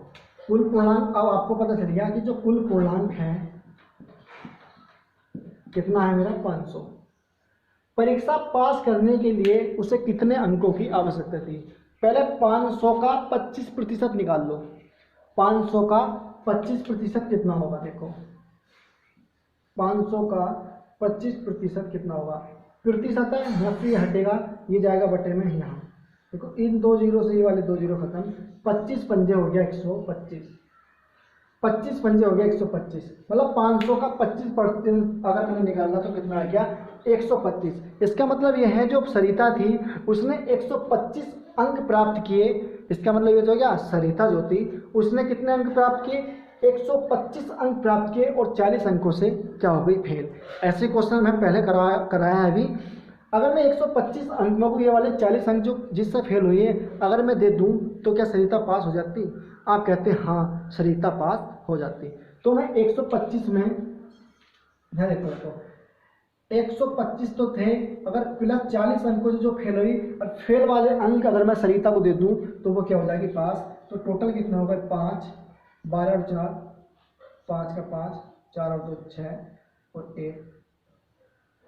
कुल पूर्णांक, अब आपको पता चल गया कि जो कुल पूर्णांक है कितना है मेरा 500। परीक्षा पास करने के लिए उसे कितने अंकों की आवश्यकता थी। पहले 500 का 25% निकाल लो। 500 का 25% कितना होगा, देखो 500 का 25% कितना होगा, प्रतिशत है, यहाँ से ये हटेगा, ये जाएगा बटे में यहाँ, देखो इन 2 जीरो से ये वाले 2 जीरो खत्म, 25 पंजे हो गया 125, 25 पंजे हो गया 125, मतलब 500 का 25% अगर मैंने निकालना तो कितना आ गया 125। इसका मतलब यह है जो सरिता थी उसने 125 अंक प्राप्त किए। इसका मतलब ये तो हो गया सरिता जो थी उसने कितने अंक प्राप्त किए, 125 अंक प्राप्त किए और 40 अंकों से क्या हो गई फेल। ऐसे क्वेश्चन मैं पहले कराया है अभी। अगर मैं 125 अंकों को ये वाले 40 अंक जो जिससे फेल हुई है अगर मैं दे दूं तो क्या सरिता पास हो जाती? आप कहते हैं हाँ सरिता पास हो जाती। तो मैं 125 में ध्यान देखो तो 125 तो थे, अगर प्लस 40 अंकों से जो फेल हुई और फेल वाले अंक अगर मैं सरिता को दे दूं तो वो क्या हो जाएगी पास। तो टोटल कितना होगा 5, 12 और 4, 5 का 5, 4 और 2 6 और 1,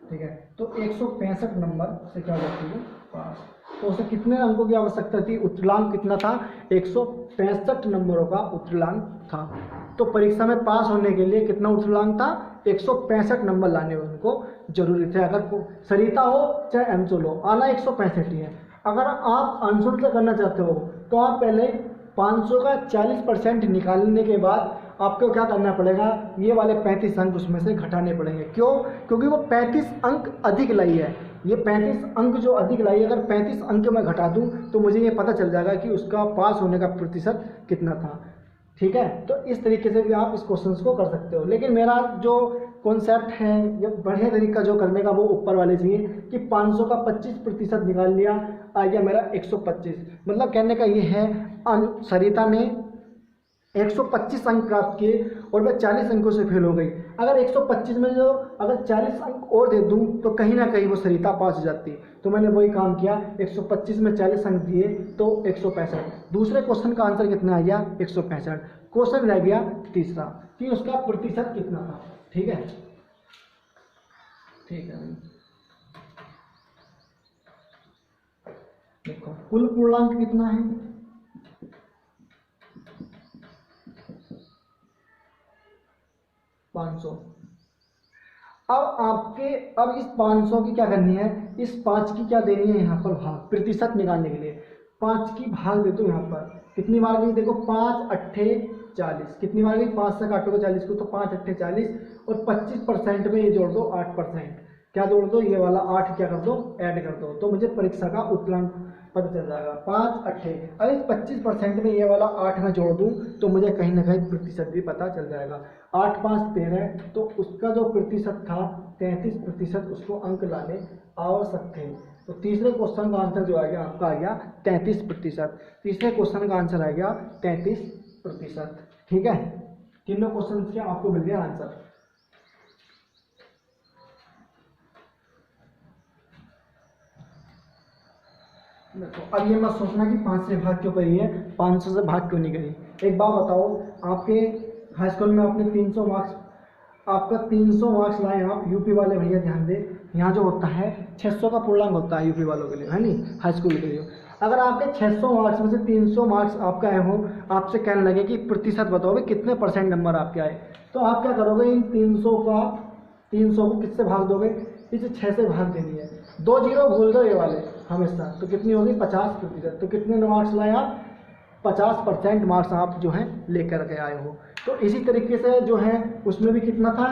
ठीक है। तो 165 नंबर से क्या हो जाती है पास। तो उसे कितने अंकों की आवश्यकता थी, उत्तरांक कितना था, 165 नंबरों का उत्तरांक था। तो परीक्षा में पास होने के लिए कितना उत्तरांक था, 165 नंबर लाने उनको जरूरी थे। अगर सरिता हो चाहे अंशुल हो आना 165 ही है। अगर आप अंशुल से करना चाहते हो तो आप पहले 500 का 40% निकालने के बाद आपको क्या करना पड़ेगा, ये वाले 35 अंक उसमें से घटाने पड़ेंगे। क्यों? क्योंकि वो 35 अंक अधिक लाई है। ये 35 अंक जो अधिक लाई है, अगर 35 अंक मैं घटा दूं तो मुझे ये पता चल जाएगा कि उसका पास होने का प्रतिशत कितना था। ठीक है, तो इस तरीके से भी आप इस क्वेश्चन को कर सकते हो। लेकिन मेरा जो कॉन्सेप्ट है या बढ़िया तरीका जो करने का वो ऊपर वाले चाहिए कि 500 का 25% निकाल लिया, आ गया मेरा 125। मतलब कहने का ये है सरिता ने 125 अंक प्राप्त किए और वह 40 अंकों से फेल हो गई। अगर 125 में जो अगर 40 अंक और दे दूं तो कहीं ना कहीं वो सरिता पास हो जाती। तो मैंने वही काम किया, 125 में 40 अंक दिए तो 165। दूसरे क्वेश्चन का आंसर कितना आ गया 165। क्वेश्चन रह गया तीसरा कि उसका प्रतिशत कितना था। ठीक है, ठीक है। देखो कुल पूर्णांक कितना है, 500। अब इस 500 की क्या करनी है, इस 5 की क्या देनी है यहाँ पर भाग, प्रतिशत निकालने के लिए 5 की भाग दे दो। यहाँ पर कितनी बार गई देखो, 5 अट्ठे 40, कितनी बार गई, 5 से काटोगे 40 को तो 5 अट्ठे 40 और 25% में ये जोड़ दो 8%। क्या जोड़ दो, ये वाला 8 क्या कर दो ऐड कर दो, तो मुझे परीक्षा का उत्तरांक पता चल जाएगा 5 अट्ठे। अगर इस 25% में ये वाला 8 में जोड़ दूं तो मुझे कहीं ना कहीं प्रतिशत भी पता चल जाएगा। 8 5 13, तो उसका जो प्रतिशत था 33% उसको अंक लाने आवश्यक थे। तो तीसरे क्वेश्चन का आंसर जो आ गया आपका आ गया 33%। तीसरे क्वेश्चन का आंसर आ गया 33%। ठीक है, तीनों क्वेश्चन के आपको मिल गया आंसर। देखो अब ये मत सोचना कि 5 से भाग क्यों करी है, 500 से भाग क्यों नहीं करी। एक बात बताओ, आपके हाई स्कूल में आपने 300 मार्क्स, आपका 300 मार्क्स लाए आप, यूपी वाले भैया ध्यान दे, यहाँ जो होता है 600 का पूर्णांक होता है यूपी वालों के लिए, है नहीं, हाई स्कूल के लिए। अगर आपके 600 मार्क्स में से 300 मार्क्स आपका आए हो, आपसे कहने लगे कि प्रतिशत बताओ भाई कितने परसेंट नंबर आपके आए, तो आप क्या करोगे, इन 300 को किससे भाग दोगे, इसे 6 से भाग देनी है। 2 जीरो भूल दो ये वाले हमेशा, तो कितनी होगी 50%। तो कितने मार्क्स लाए आप, 50% मार्क्स आप जो हैं लेकर के आए हो। तो इसी तरीके से जो है उसमें भी कितना था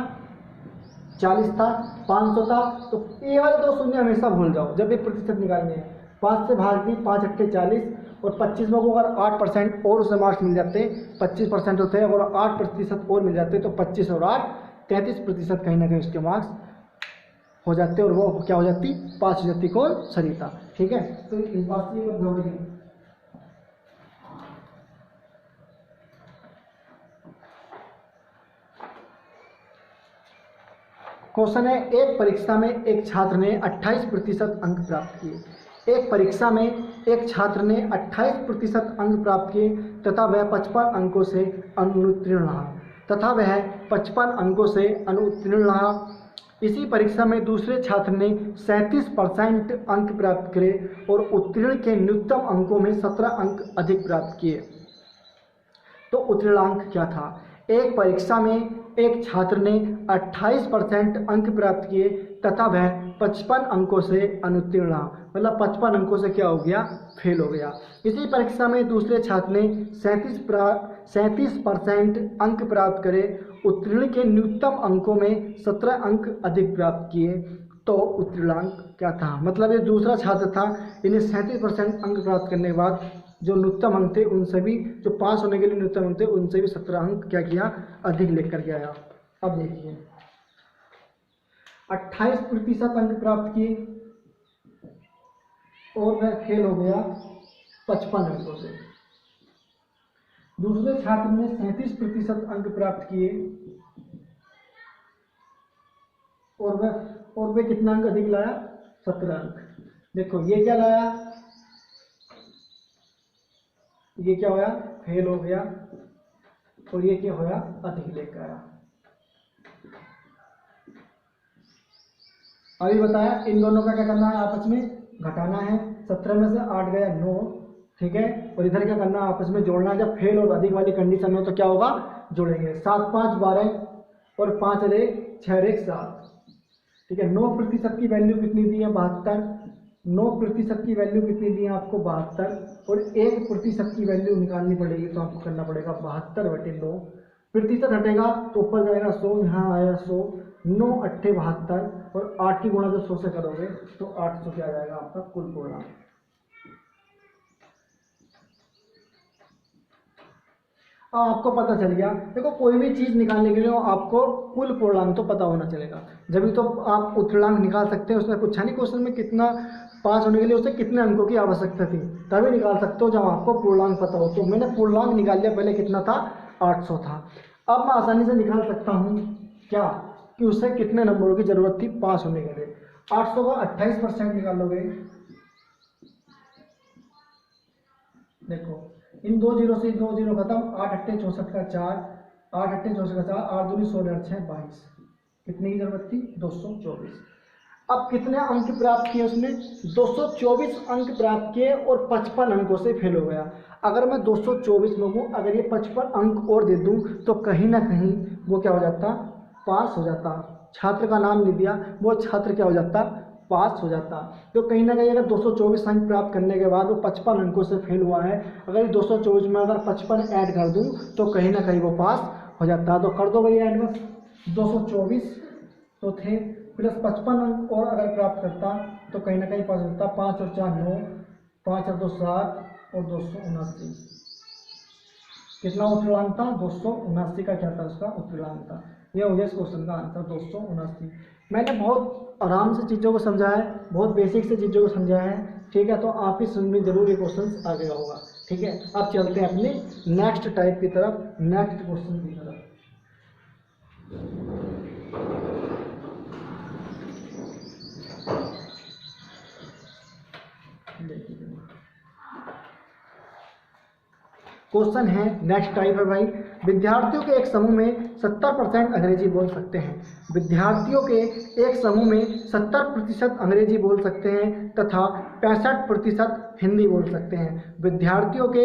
40 था, 500 था। तो ये वाले 2 शून्य हमेशा भूल जाओ जब भी प्रतिशत निकालने हैं। 5 से भाग दी, 5 अट्ठे 40 और 25 में को अगर 8% और उसे मार्क्स मिल जाते, 25% होते हैं, अगर 8% और मिल जाते तो 25 और 8 33% कहीं ना कहीं उसके मार्क्स हो जाते और वो क्या हो जाती, पास हो जाती कौन, सरिता। ठीक है, तो इस बात से मत भूलिए। क्वेश्चन है, एक परीक्षा में एक छात्र ने 28% अंक प्राप्त किए। एक परीक्षा में एक छात्र ने 28% अंक प्राप्त किए तथा वह 55 अंकों से अनुत्तीर्ण रहा इसी परीक्षा में दूसरे छात्र ने 37% अंक प्राप्त करे और उत्तीर्ण के न्यूनतम अंकों में 17 अंक अधिक प्राप्त किए। तो उत्तीर्णांक क्या था। एक परीक्षा में एक छात्र ने 28% अंक प्राप्त किए तथा वह 55 अंकों से अनुत्तीर्ण रहा, मतलब 55 अंकों से क्या हो गया, फेल हो गया। इसी परीक्षा में दूसरे छात्र ने 37% अंक प्राप्त करे, उत्तीर्ण के न्यूनतम अंकों में 17 अंक अधिक प्राप्त किए, तो उत्तीर्णांक क्या था, मतलब ये दूसरा छात्र था, इन्हें 37% अंक प्राप्त करने के बाद जो न्यूनतम अंक थे उनसे भी, जो पास होने के लिए न्यूनतम अंक थे उनसे भी 17 अंक क्या किया, अधिक लेकर के आया। अब देखिए 28% अंक प्राप्त किए और वह फेल हो गया 55 अंकों से। दूसरे छात्र ने 37% अंक प्राप्त किए और वे कितना अंक अधिक लाया, 17 अंक। देखो ये क्या लाया, ये क्या होया, फेल हो गया, और ये क्या होया, अधिक लेकर आया। अभी बताया इन दोनों का क्या करना है, आपस में घटाना है। 17 में से 8 गया 9, ठीक है, और इधर क्या करना है, आपस में जोड़ना है। जब फेल और अधिक वाली कंडीशन हो तो क्या होगा, जोड़ेंगे। 7 5 12 और 5 1 6 1 7, ठीक है। 9% की वैल्यू कितनी दी है, 72। 9% की वैल्यू कितनी दी है आपको, 72, और 1% की वैल्यू निकालनी पड़ेगी, तो आपको करना पड़ेगा 72/9। प्रतिशत हटेगा तो ऊपर जाएगा 100, यहाँ आया 100। 9 8 72, और 8 की गुणा जब 100 से करोगे तो 800 क्या आ जाएगा आपका कुल पूर्णांक। अब आपको पता चल गया। देखो कोई भी चीज़ निकालने के लिए आपको कुल पूर्णांक तो पता होना चलेगा, जब तो आप उत्तीर्णांक निकाल सकते हैं। उसमें पूछा नहीं क्वेश्चन में कितना पास होने के लिए उसे कितने अंकों की आवश्यकता थी, तभी निकाल सकते हो जब आपको पूर्णांक पता हो। तो मैंने पूर्णांक निकाल लिया, पहले कितना था, 800 था। अब मैं आसानी से निकाल सकता हूँ क्या, कि उससे कितने नंबरों की जरूरत थी पास होने के लिए। 800 का 28% निकालोगे, देखो इन 2 जीरो से 2 जीरो खत्म, 8 8 64 का 4, 8 8 64 का 4, 8 दूनी 16 6 22, कितने की जरूरत थी, 224। अब कितने अंक प्राप्त किए उसने, 224 अंक प्राप्त किए और 55 अंकों से फेल हो गया। अगर मैं 224 में हूँ, अगर ये 55 अंक और दे दूँ तो कहीं ना कहीं वो क्या हो जाता, पास हो जाता। छात्र का नाम लिख दिया, वो छात्र क्या हो जाता, पास हो जाता। तो कहीं ना कहीं अगर 224 अंक प्राप्त करने के बाद वो 55 अंकों से फेल हुआ है, अगर 224 में अगर 55 ऐड कर दूं तो कहीं ना कहीं वो पास हो जाता। तो कर दो भाई ऐड, बस 224 तो थे प्लस 55 अंक और अगर प्राप्त करता तो कहीं ना कहीं पास होता। 5 और 4 9, 5 और 2 7 और 279, कितना उत्तीर्णांक था, 279 का क्या था, उसका उत्तीर्णांक था। यह हो गया इस क्वेश्चन का आंसर, 279। मैंने बहुत आराम से चीज़ों को समझाया है, बहुत बेसिक से चीज़ों को समझाया है, ठीक है। तो आप ही समझ में जरूर ये क्वेश्चन आ गया होगा, ठीक है। अब चलते हैं अपने नेक्स्ट टाइप की तरफ, नेक्स्ट क्वेश्चन की तरफ। क्वेश्चन है, नेक्स्ट टाइप है भाई, विद्यार्थियों के एक समूह में 70% अंग्रेजी बोल सकते हैं। विद्यार्थियों के एक समूह में 70% अंग्रेजी बोल सकते हैं तथा 65% हिंदी बोल सकते हैं। विद्यार्थियों के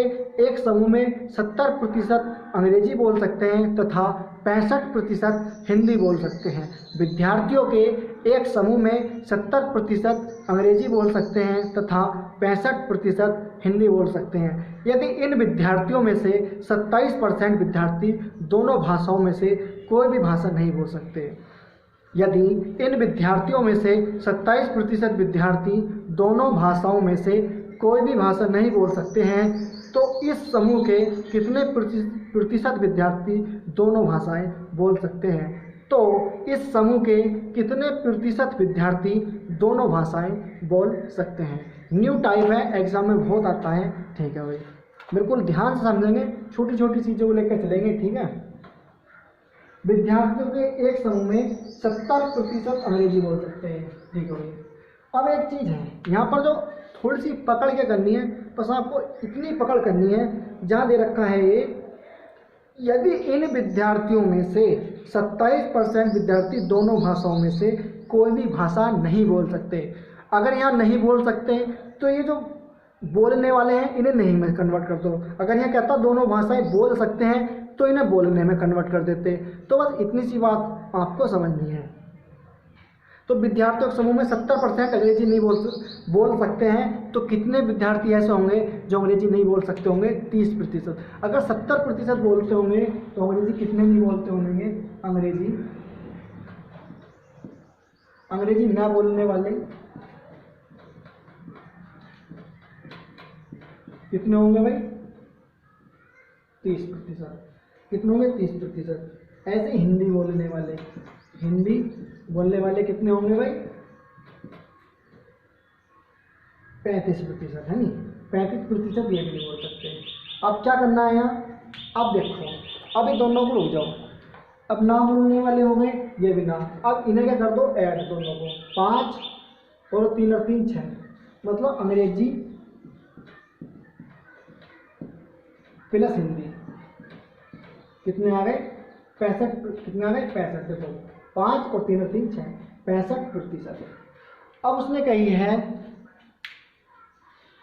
एक समूह में 70% अंग्रेजी बोल सकते हैं तथा 65% हिंदी बोल सकते हैं। विद्यार्थियों के एक समूह में 70% अंग्रेजी बोल सकते हैं तथा 65% हिंदी बोल सकते हैं। यदि इन विद्यार्थियों में से 27% विद्यार्थी दोनों भाषाओं में से कोई भी भाषा नहीं बोल सकते, यदि इन विद्यार्थियों में से 27% विद्यार्थी दोनों भाषाओं में से कोई भी भाषा नहीं बोल सकते हैं, तो इस समूह के कितने प्रतिशत विद्यार्थी दोनों भाषाएं बोल सकते हैं। तो इस समूह के कितने प्रतिशत विद्यार्थी दोनों भाषाएं बोल सकते हैं। न्यू टाइप है, एग्जाम में बहुत आता है, ठीक है भाई, बिल्कुल ध्यान से समझेंगे, छोटी छोटी चीज़ों को लेकर चलेंगे, ठीक है। विद्यार्थियों के एक समूह में 70% अंग्रेजी बोल सकते हैं, ठीक है भाई। अब एक चीज़ है यहाँ पर जो थोड़ी सी पकड़ के करनी है, बस आपको इतनी पकड़ करनी है, जहाँ दे रखा है ये, यदि इन विद्यार्थियों में से 27% विद्यार्थी दोनों भाषाओं में से कोई भी भाषा नहीं बोल सकते। अगर यहाँ नहीं बोल सकते तो ये जो बोलने वाले हैं इन्हें नहीं में कन्वर्ट कर दो। अगर यहाँ कहता दोनों भाषाएं बोल सकते हैं तो इन्हें बोलने में कन्वर्ट कर देते। तो बस इतनी सी बात आपको समझनी है। तो विद्यार्थियों के समूह में 70% अंग्रेजी नहीं बोल सकते हैं, तो कितने विद्यार्थी ऐसे होंगे जो अंग्रेजी नहीं बोल सकते होंगे? 30%। अगर 70% बोलते होंगे तो अंग्रेजी कितने नहीं बोलते होंगे? अंग्रेजी ना बोलने वाले कितने होंगे भाई? 30%। कितने होंगे? 30%। ऐसे हिंदी बोलने वाले कितने होंगे भाई? 35%, है नहीं? 35% ये भी नहीं बोल सकते। अब क्या करना है यहाँ? अब देखो, अब ये दोनों को रुक जाओ। अब ना बोलने वाले हो गए, ये भी ना। अब इन्हें क्या कर दो? ऐड दोनों को। 5 और 3 और 3 6, मतलब अंग्रेजी प्लस हिंदी कितने आ गए? 65। कितने आ गए? 65। देखो 5 और 3 और 3 6, 65%। अब उसने कही है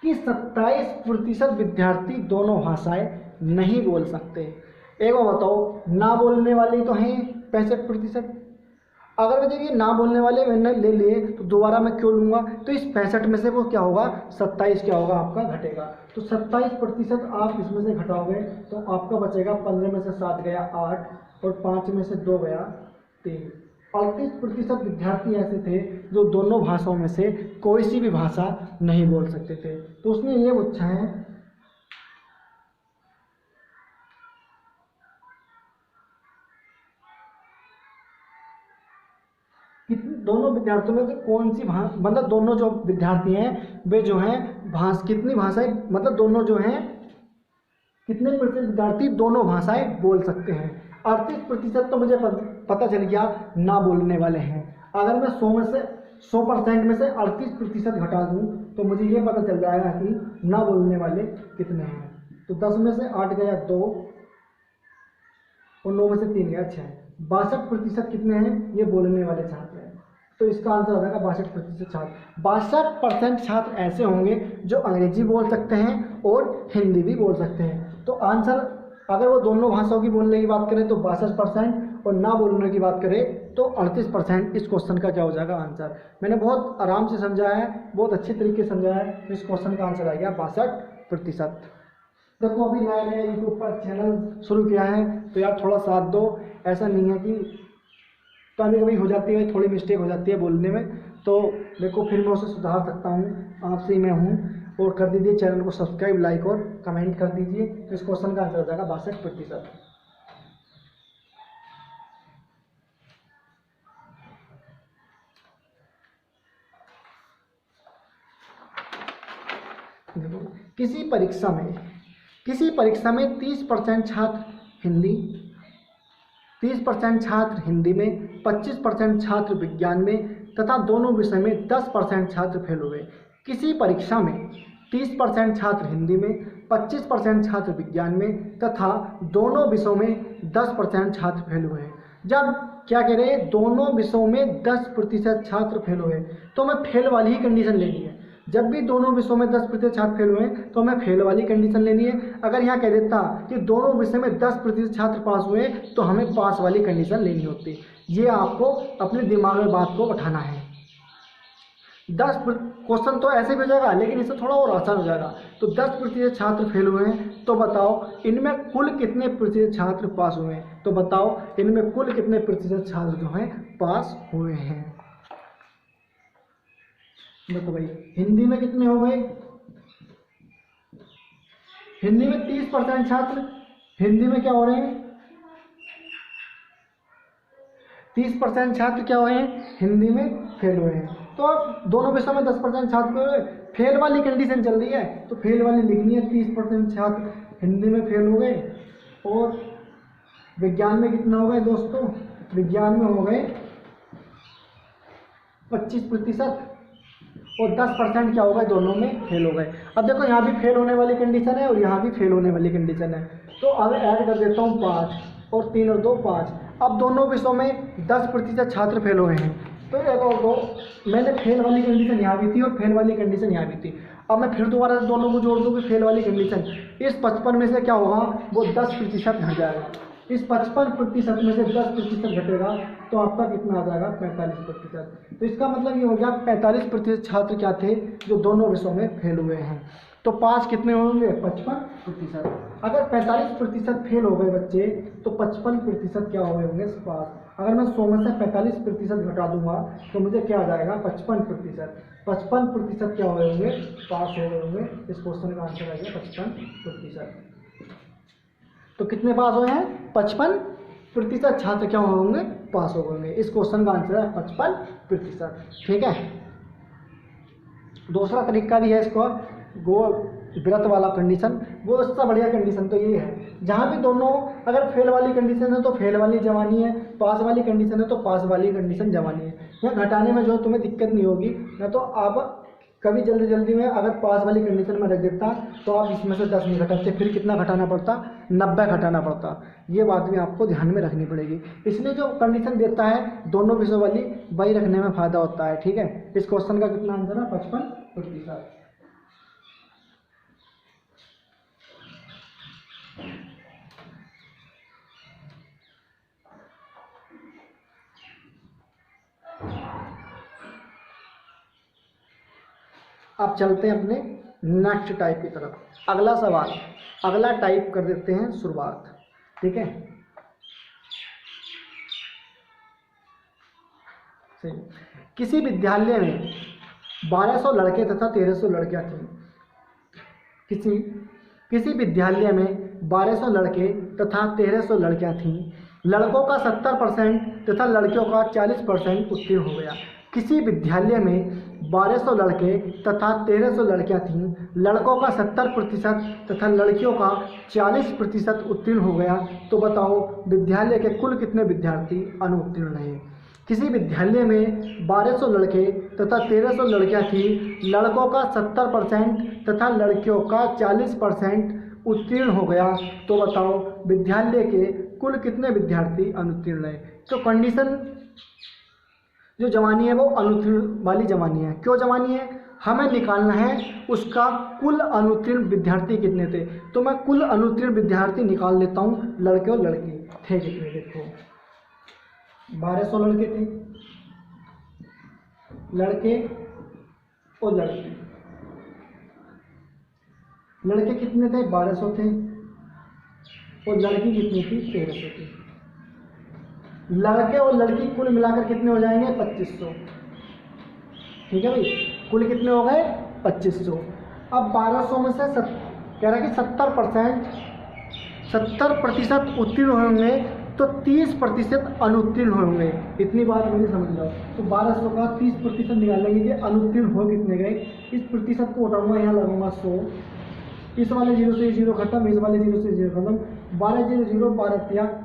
कि 27% विद्यार्थी दोनों भाषाएं नहीं बोल सकते। एक बार बताओ, ना बोलने वाले तो हैं 65%। अगर मुझे ये ना बोलने वाले मैंने ले लिए तो दोबारा मैं क्यों लूँगा? तो इस 65 में से वो क्या होगा? 27 क्या होगा आपका? घटेगा। तो 27% आप इसमें से घटाओगे तो आपका बचेगा 15 में से 7 गया 8 और 5 में से 2 गया 3। 38% विद्यार्थी ऐसे थे जो दोनों भाषाओं में से कोई सी भी भाषा नहीं बोल सकते थे। तो उसने ये पूछा है कि दोनों विद्यार्थियों में से कौन सी मतलब दोनों जो विद्यार्थी हैं वे जो हैं कितनी भाषाएं, मतलब दोनों जो हैं कितने प्रतिशत विद्यार्थी दोनों भाषाएं बोल सकते हैं? 38% तो मुझे पता चल गया ना बोलने वाले हैं। अगर मैं 100% में से 38% घटा दूं तो मुझे ये पता चल जाएगा कि ना बोलने वाले कितने हैं। तो 10 में से 8 गया 2 और 9 में से 3 गया 6। 62% कितने हैं? ये बोलने वाले छात्र हैं। तो इसका आंसर आ जाएगा 62% छात्र। 62% छात्र ऐसे होंगे जो अंग्रेजी बोल सकते हैं और हिंदी भी बोल सकते हैं। तो आंसर अगर वो दोनों भाषाओं की बोलने की बात करें तो 62% और ना बोलने की बात करें तो 38% इस क्वेश्चन का क्या हो जाएगा आंसर। मैंने बहुत आराम से समझाया है, बहुत अच्छे तरीके से समझाया है। इस क्वेश्चन का आंसर आ गया 62%। देखो अभी नया नया यूट्यूब पर चैनल शुरू किया है तो यार थोड़ा साथ दो। ऐसा नहीं है कि कभी कभी हो जाती है, थोड़ी मिस्टेक हो जाती है बोलने में, तो देखो फिर मैं उसे सुधार सकता हूँ। आपसे ही मैं हूँ। और कर दीजिए चैनल को सब्सक्राइब, लाइक और कमेंट कर दीजिए। इस क्वेश्चन का आंसर हो जाएगा 62%। देखो किसी परीक्षा में 30% छात्र हिंदी, 30% छात्र हिंदी में, 25% छात्र विज्ञान में तथा दोनों विषय में 10% छात्र फेल हुए। किसी परीक्षा में 30% छात्र हिंदी में, 25% छात्र विज्ञान में तथा दोनों विषयों में 10% छात्र फेल हुए हैं। जब क्या कह रहे हैं? दोनों विषयों में 10% छात्र फेल हुए, तो हमें फेल वाली ही कंडीशन लेनी है। जब भी दोनों विषयों में 10% छात्र फेल हुए तो हमें फेल वाली कंडीशन लेनी है। अगर यहाँ कह देता कि दोनों विषय में 10% छात्र पास हुए तो हमें पास वाली कंडीशन लेनी होती। ये आपको अपने दिमाग में बात को बैठाना है। 10 क्वेश्चन तो ऐसे भी हो जाएगा लेकिन इससे थोड़ा और आसान हो जाएगा। तो 10% छात्र फेल हुए हैं तो बताओ इनमें कुल कितने प्रतिशत छात्र पास हुए हैं? तो बताओ इनमें कुल कितने प्रतिशत छात्र जो हैं पास हुए हैं? देखो भाई हिंदी में कितने हो गए? हिंदी में 30% छात्र हिंदी में क्या हो रहे हैं? 30% छात्र क्या हुए हैं? हिंदी में फेल हुए हैं। तो अब दोनों विषयों में 10% छात्र फेल वाली कंडीशन चल रही है तो फेल वाली लिखनी है। 30% छात्र हिंदी में फेल हो गए और विज्ञान में कितना हो गए दोस्तों? विज्ञान में हो गए 25% और 10% क्या हो गए? दोनों में फेल हो गए। अब देखो यहाँ भी फेल होने वाली कंडीशन है और यहाँ भी फेल होने वाली कंडीशन है। तो अब ऐड कर देता हूँ 5 और 3 और 2 5। अब दोनों विषयों में 10% छात्र फेल हुए हैं तो एक और दो, मैंने फेल वाली कंडीशन यहाँ भी थी और फेल वाली कंडीशन यहाँ भी थी। अब मैं फिर दोबारा से दोनों को जोड़ दूँ कि फेल वाली कंडीशन इस 55 में से क्या होगा? वो 10% घट जाएगा। इस 55% में से 10% घटेगा तो आपका कितना आ जाएगा 45%। तो इसका मतलब ये हो गया 45% छात्र क्या थे जो दोनों विषयों में फेल हुए हैं। तो पास कितने होंगे 55%। अगर 45% फेल हो गए बच्चे तो 55% क्या हो गए होंगे पास। अगर मैं 100 में से 45% घटा दूंगा तो मुझे क्या आ जाएगा 55%। 55% क्या हो गए होंगे पास हो गए होंगे। इस क्वेश्चन का आंसर आएगा 55%। तो कितने पास हुए हैं 55% छात्र क्या होंगे पास हो गए। इस क्वेश्चन का आंसर है 55%। ठीक है। दूसरा तरीका भी है इसको गोल वृत्त वाला कंडीशन। वो इससे बढ़िया कंडीशन तो ये है जहाँ भी दोनों अगर फेल वाली कंडीशन है तो फेल वाली जवानी है, पास वाली कंडीशन है तो पास वाली कंडीशन जवानी है। यहाँ घटाने में जो तुम्हें दिक्कत नहीं होगी। ना तो आप कभी जल्दी जल्दी में अगर पास वाली कंडीशन में रख देता तो आप इसमें से 10 नहीं घटाते, फिर कितना घटाना पड़ता 90 घटाना पड़ता। ये बात भी आपको ध्यान में रखनी पड़ेगी। इसलिए जो कंडीशन देता है दोनों विषयों वाली वही रखने में फ़ायदा होता है। ठीक है। इस क्वेश्चन का कितना आंसर है 55%। अब चलते हैं अपने नेक्स्ट टाइप की तरफ। अगला सवाल, अगला टाइप कर देते हैं शुरुआत। ठीक है। सही। किसी विद्यालय में 1200 लड़के तथा 1300 लड़कियां थीं। किसी विद्यालय में 1200 लड़के तथा 1300 लड़कियां थीं। लड़कों का 70% तथा लड़कियों का 40% उत्तीर्ण हो गया। किसी विद्यालय में 1200 लड़के तथा 1300 लड़कियां थीं। लड़कों का 70% तथा लड़कियों का 40% उत्तीर्ण हो गया। तो बताओ विद्यालय के कुल कितने विद्यार्थी अनुत्तीर्ण रहे। किसी विद्यालय में 1200 लड़के तथा 1300 लड़कियां थीं। लड़कों का 70% तथा लड़कियों का 40% उत्तीर्ण हो गया। तो बताओ विद्यालय के कुल कितने विद्यार्थी अनुत्तीर्ण रहे। तो कंडीशन जो जवानी है वो अनुत्तीर्ण वाली जवानी है। क्यों जवानी है, हमें निकालना है उसका कुल अनुत्तीर्ण विद्यार्थी कितने थे। तो मैं कुल अनुत्तीर्ण विद्यार्थी निकाल लेता हूँ, लड़के और लड़की थे कितने। देखो 1200 लड़के थे, लड़के और लड़की। लड़के कितने थे 1200 थे और लड़की कितनी थी 1300 थी। लड़के और लड़की कुल मिलाकर कितने हो जाएंगे 2500। ठीक है भाई, कुल कितने हो गए 2500। अब 1200 में से कह रहा है कि 70% उत्तीर्ण होंगे तो 30% अनुत्तीर्ण होंगे। इतनी बात मुझे समझ लो। तो 1200 का 30% निकालेंगे कि अनुत्तीर्ण हो कितने गए। इस प्रतिशत को उठाऊंगा, यहाँ लगाऊंगा 100। इस वाले 0 से 0 खत्म, इस वाले 0 से 0 खत्म। 12 0 0 12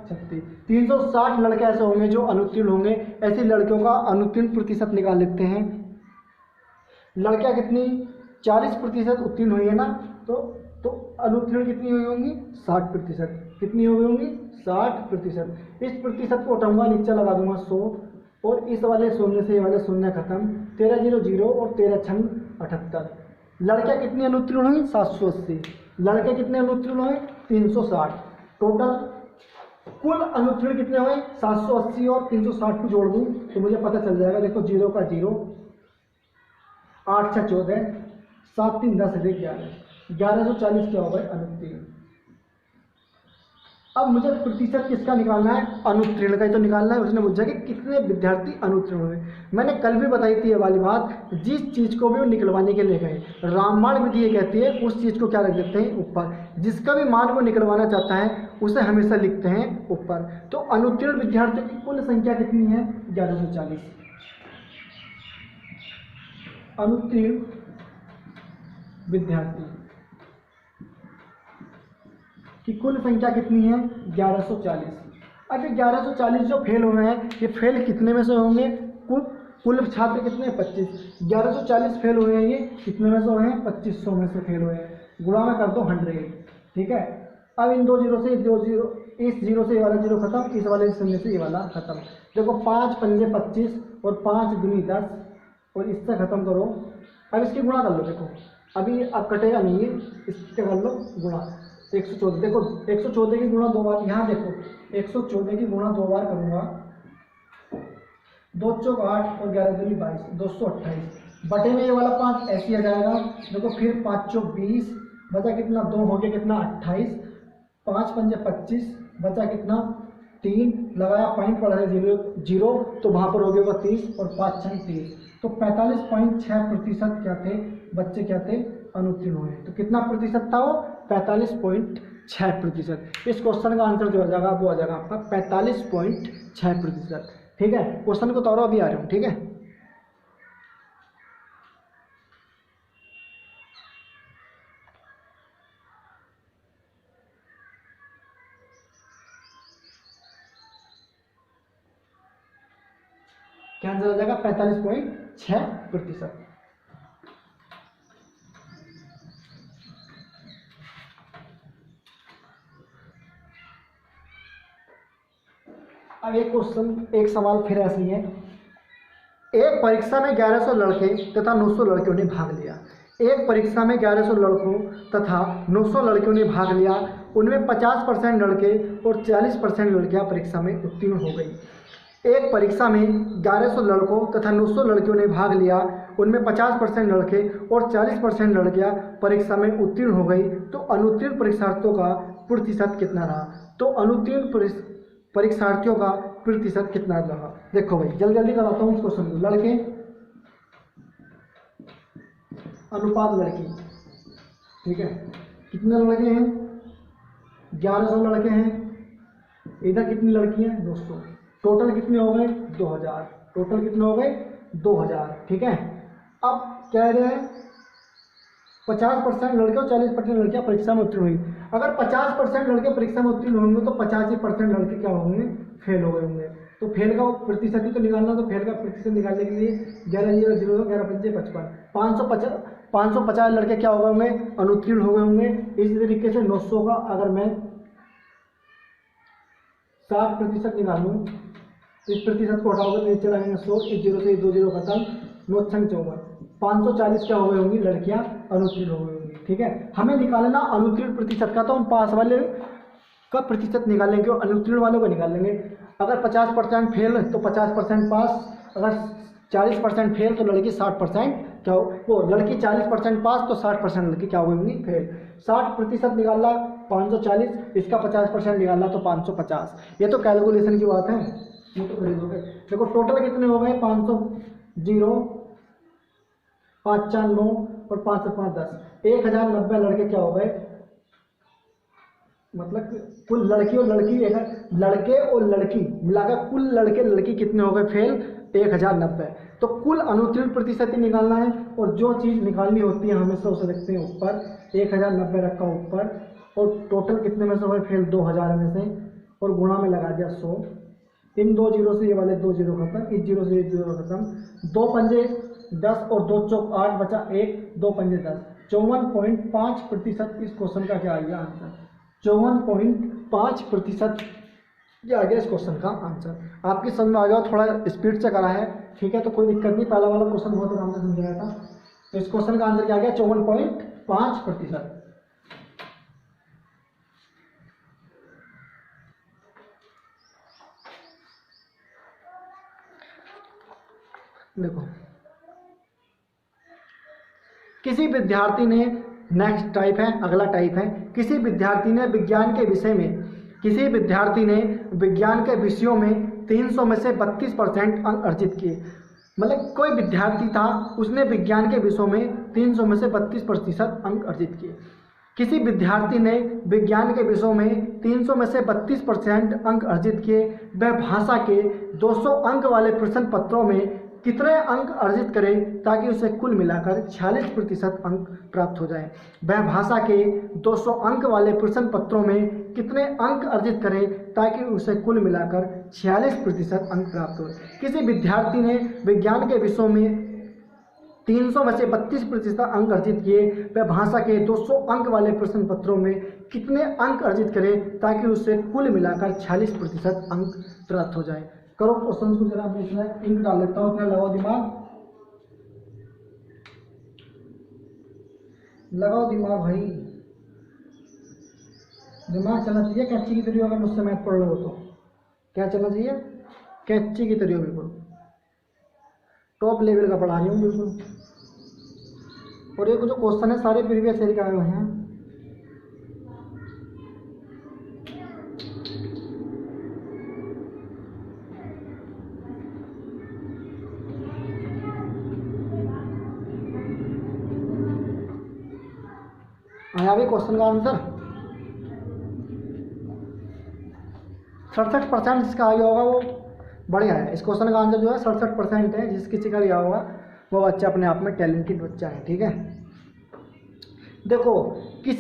36। 360 लड़के ऐसे होंगे जो अनुत्तीर्ण होंगे। ऐसी लड़कियों का अनुत्तीर्ण प्रतिशत निकाल लेते हैं। लड़कियां कितनी 40% उत्तीर्ण हुई है ना। तो अनुत्तीर्ण कितनी हुई होंगी 60%। कितनी हुई होंगी 60%। इस प्रतिशत को उठाऊंगा, नीचे लगा दूंगा 100 और इस वाले शून्य से ये वाले शून्य खत्म। 13 0 0 और 13 6 78। लड़कियां कितनी अनुत्तीर्ण हुई 780। लड़के कितने अनुत्तीर्ण हुए 360। टोटल कुल अनुत्तीर्ण कितने हुए 780 और 360 को जोड़ दूं तो मुझे पता चल जाएगा। देखो 0 का 0, 8 6 14, 7 3 10 11, 1140 क्या होगा अनुत्तीर्ण। अब मुझे प्रतिशत किसका निकालना है अनुत्तीर्ण का ही तो निकालना है। उसने पूछा कि कितने विद्यार्थी अनुत्तीर्ण हुए। मैंने कल भी बताई थी ये वाली बात। जिस चीज़ को भी वो निकलवाने के लिए गए, रामबाण विधि ये कहती है उस चीज़ को क्या रख देते हैं ऊपर। जिसका भी मान वो निकलवाना चाहता है उसे हमेशा लिखते हैं ऊपर। तो अनुत्तीर्ण विद्यार्थियों की कुल संख्या कितनी है 1140। अनुत्तीर्ण विद्यार्थी की कुल संख्या कितनी है 1140। अब ये 1140 जो फेल हुए हैं ये फेल कितने में से होंगे, कुल छात्र कितने 25। 1140 फेल हुए हैं, ये कितने में से हुए हैं 2500 में से फेल हुए हैं। गुणा में कर दो 100। ठीक है। अब इन 2 0 से 2 0, इस 0 से ये वाला 0 खत्म, इस वाले 0 से ये वाला खत्म। देखो 5 पंजे 25 और 5 दूनी 10 और इससे खत्म करो। अब इसकी गुणा कर लो। देखो अभी अब कटेगा नहीं है, इससे कर लो गुणा। 114 देखो, 114 की गुणा 2 बार, यहाँ देखो 114 की गुणा 2 बार करूँगा, 2 चौक 8 और 11 दूनी 22, 228 बटे में ये वाला 5 ऐसे आ जाएगा। देखो फिर 5 चौक 20 बचा कितना, 2 हो गया कितना 28, 5 पंजे 25 बचा कितना 3, लगाया पॉइंट पड़ा है 0 तो वहाँ पर हो गया 30 और 5 छंग 30, तो 45.6% क्या थे बच्चे, क्या थे अनुत्तीर्ण हुए। तो कितना प्रतिशत था वो, 45.6%। इस क्वेश्चन का आंसर जो आ जाएगा वो आ जाएगा आपका 45.6%। ठीक है, क्वेश्चन को तौर अभी आ रहा हूँ। ठीक है, क्या आंसर आ जाएगा 45.6%। अब एक क्वेश्चन, एक सवाल फिर ऐसे ही है। एक परीक्षा में 1100 लड़के तथा 900 लड़कियों ने भाग लिया। एक परीक्षा में 1100 लड़कों तथा 900 लड़कियों ने भाग लिया। उनमें 50% लड़के और 40% लड़कियां परीक्षा में उत्तीर्ण हो गई। एक परीक्षा में 1100 लड़कों तथा 900 लड़कियों ने भाग लिया। उनमें 50% लड़के और 40% लड़कियां परीक्षा में उत्तीर्ण हो गई। तो अनुत्तीर्ण परीक्षार्थियों का प्रतिशत कितना रहा। तो अनुत्तीर्ण परीक्षार्थियों का प्रतिशत कितना रहा। देखो भाई जल्दी जल्दी कराता हूँ इस क्वेश्चन को। लड़के अनुपात लड़की, ठीक है, कितने लड़के हैं, 1100 लड़के हैं, इधर कितनी लड़की हैं 200, टोटल कितने हो गए 2000, टोटल कितने हो गए 2000। ठीक है, अब कह रहे हैं 50% लड़के और 40% लड़कियां परीक्षा में उत्तीर्ण हुई। अगर 50% लड़के परीक्षा में उत्तीर्ण होंगे तो 85% लड़के क्या होंगे, फेल हो गए होंगे। तो फेल का प्रतिशत ही तो निकालना, तो फेल का प्रतिशत निकालने के लिए 11 0 11 पंजे 55, 550 लड़के क्या हो गए होंगे, अनुत्तीर्ण हो गए होंगे। इसी तरीके से 900 का अगर मैं 60% निकालूं, इस प्रतिशत को हटाओगे नीचे लगेंगे 100, इस 0 से 2 0 खत्म, 9 छंग 54, 540 क्या हो गई होंगी, लड़कियां अनुत्तीर्ण हो गई होंगी। ठीक है, हमें निकालना अनुत्तीर्ण प्रतिशत का, तो हम पास वाले का प्रतिशत निकाल लेंगे और अनुत्तीर्ण वालों का निकाल लेंगे। अगर 50% फेल तो 50% पास, अगर 40% फेल तो लड़की 60% क्या हो, वो लड़की 40% पास तो 60% लड़की क्या होंगी, फेल। 60% निकालना 540, इसका 50% निकालना तो 550। ये तो कैलकुलेशन की बात है, ये तो कर दोगे। देखो टोटल कितने हो गए, 500 0 5 4 9 और 5 से 5 10, 1090 लड़के क्या हो गए, मतलब कुल लड़की और लड़की, लड़के और लड़की मिलाकर कुल लड़के लड़की कितने हो गए फेल, 1090। तो कुल अनुत्तीर्ण प्रतिशत ही निकालना है, और जो चीज़ निकालनी होती है हमेशा उसे रखते हैं ऊपर, 1090 रखा ऊपर, और टोटल कितने में से हो गए फेल 2000 में से, और गुणा में लगा दिया 100। इन 2 जीरो से ये वाले 2 जीरो खत्म, इस 0 से ये 0 खत्म, 2 पंजे 10 और 2 चौक 8 बचा 1, 2 पंजे 10, 54.5% इस क्वेश्चन का क्या आ गया आंसर, 54.5% ये आ गया इस क्वेश्चन का आंसर। आपकी समझ में आ गया, थोड़ा स्पीड से करा है, ठीक है, तो कोई दिक्कत नहीं, पहला वाला क्वेश्चन बहुत आराम से समझ आया था। तो इस क्वेश्चन का आंसर क्या आ गया, 54.5%। देखो किसी विद्यार्थी ने, नेक्स्ट टाइप है, अगला टाइप है, किसी विद्यार्थी ने विज्ञान के विषय में, किसी विद्यार्थी ने विज्ञान के विषयों में 300 में से 32% अंक अर्जित किए। मतलब कोई विद्यार्थी था, उसने विज्ञान के विषयों में 300 में से 32% अंक अर्जित किए। किसी विद्यार्थी ने विज्ञान के विषयों में 300 में से 32% अंक अर्जित किए। वह भाषा के 200 अंक वाले प्रश्न पत्रों में कितने अंक अर्जित करें ताकि उसे कुल मिलाकर 46% अंक प्राप्त हो जाए। वह भाषा के 200 अंक वाले प्रश्न पत्रों में कितने अंक अर्जित करें ताकि उसे कुल मिलाकर 46% अंक प्राप्त हो। किसी विद्यार्थी ने विज्ञान के विषयों में 300 में से 32% अंक अर्जित किए। वह भाषा के 200 अंक वाले प्रश्न पत्रों में कितने अंक अर्जित करें ताकि उसे कुल मिलाकर 46% अंक प्राप्त हो जाए। करो क्वेश्चन को जरा, मैं इसमें इंक डाल लेता हूँ, अपना लगाओ दिमाग, लगाओ दिमाग भाई। दिमाग चलना चाहिए कैंची की तरह। अगर मुझसे मैथ पढ़ लो तो क्या चलना चाहिए? कैंची की तरह। बिल्कुल टॉप लेवल का पढ़ा रही हूँ बिल्कुल। और ये जो क्वेश्चन है सारे प्रीवियस ईयर के आए हुए हैं। आया भी क्वेश्चन का आंसर 67% जिसका आ गया होगा वो बढ़िया है। इस क्वेश्चन का आंसर जो है 67% है। जिस किसी का भी आया होगा वो बच्चा अपने आप में टैलेंटेड बच्चा है। ठीक है, देखो कोई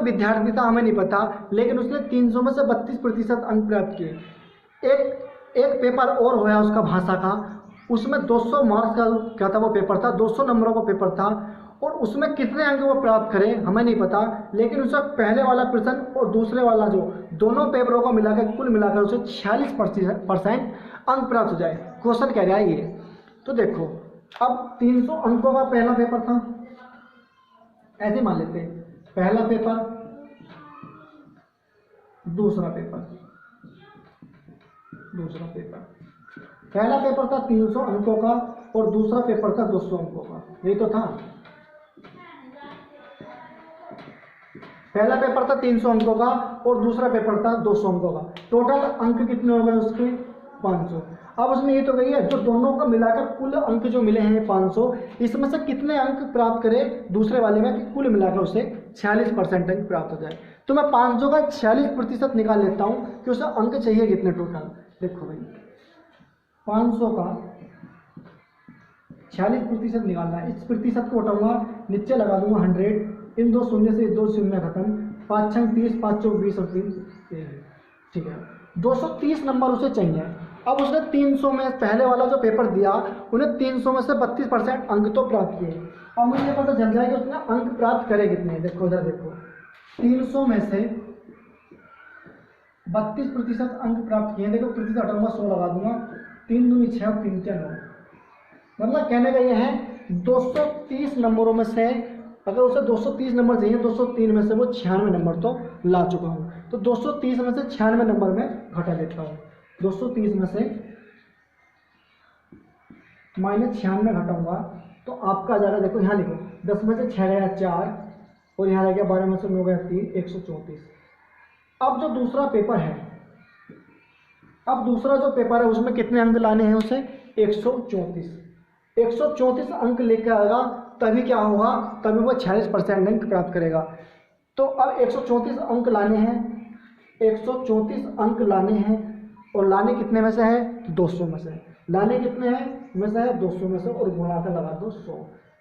विद्यार्थी था, हमें नहीं पता, लेकिन उसने 300 में से 32% अंक प्राप्त किए। एक पेपर और होया उसका भाषा का, उसमें 200 मार्क्स का क्या था वो पेपर था, 200 नंबरों का पेपर था, और उसमें कितने अंक वो प्राप्त करे हमें नहीं पता, लेकिन उसका पहले वाला प्रश्न और दूसरे वाला जो दोनों पेपरों को मिलाकर कुल मिलाकर उसे 46% अंक प्राप्त हो जाए। क्वेश्चन कह रहा है ये। तो देखो अब 300 अंकों का पहला पेपर था, ऐसे मान लेते हैं, पहला पेपर, दूसरा पेपर। पहला पेपर था 300 अंकों का और दूसरा पेपर था 200 अंकों का। यही तो था। पहला पेपर था 300 अंकों का और दूसरा पेपर था 200 अंकों का। टोटल अंक कितने हो गए उसके? 500। अब उसमें ये तो गई है जो दोनों का मिलाकर कुल अंक जो मिले हैं 500, इसमें से कितने अंक प्राप्त करे दूसरे वाले में कि कुल मिलाकर उसे 46% अंक प्राप्त हो जाए। तो मैं 500 का 46% निकाल लेता हूँ कि उसे अंक चाहिए कितने टोटल। देखो भाई 500 का 46% निकालना है। इस प्रतिशत को हटाऊंगा, नीचे लगा दूंगा 100, इन दो शून्य से दो शून्य खत्म, 5 6 30, 5 चौक 20 और 3। ठीक है, 230 नंबर उसे चाहिए। अब उसने 300 में पहले वाला जो पेपर दिया उन्हें 300 में से 32% अंक तो प्राप्त किए। अब मुझे पता चल जाएगा उसने अंक प्राप्त करे कितने। देखो इधर देखो, 300 में से 32% अंक प्राप्त किए। देखो प्रतिशत हटाऊंगा, 100 लगा दूंगा, 3 दूनी 6 और 3 9। मतलब कहने का ये है 230 नंबरों में से अगर उसे 230 नंबर चाहिए, 203 में से वो 96 नंबर तो ला चुका हूँ। तो 230 में से 96 नंबर में घटा देता हूँ। 230 में से -96 घटाऊंगा तो आपका आ जाएगा। देखो यहाँ लिखो, 10 में से 6 गया 4 और यहाँ रह गया 12 में से 9 गया 3, 134। अब जो दूसरा पेपर है, अब दूसरा जो पेपर है उसमें कितने अंक लाने हैं उसे? 134 अंक लेकर आएगा तभी क्या होगा, तभी वो 46% अंक प्राप्त करेगा। तो अब 134 अंक लाने हैं, 134 अंक लाने हैं, और लाने कितने में से है? 200 में से। लाने कितने हैं में से है? 200 में से, और गुणा कर लगा दो 100।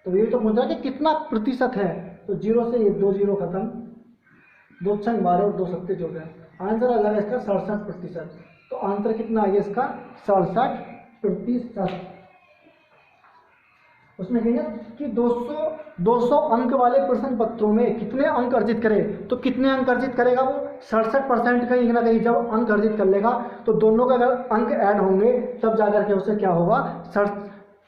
तो ये तो पूछ रहा है कि कितना प्रतिशत है। तो 0 से ये 2 0 खत्म, 2 6 12 और 2 7 14। आंसर आ जाएगा इसका 67%। तो आंसर कितना आ गया इसका? 67%। उसमें कहेंगे कि 200 अंक वाले प्रश्न पत्रों में कितने अंक अर्जित करे। तो कितने अंक अर्जित करेगा वो? 67% कहीं ना कहीं जब अंक अर्जित कर लेगा तो दोनों का अगर अंक ऐड होंगे तब जाकर के उसे क्या होगा,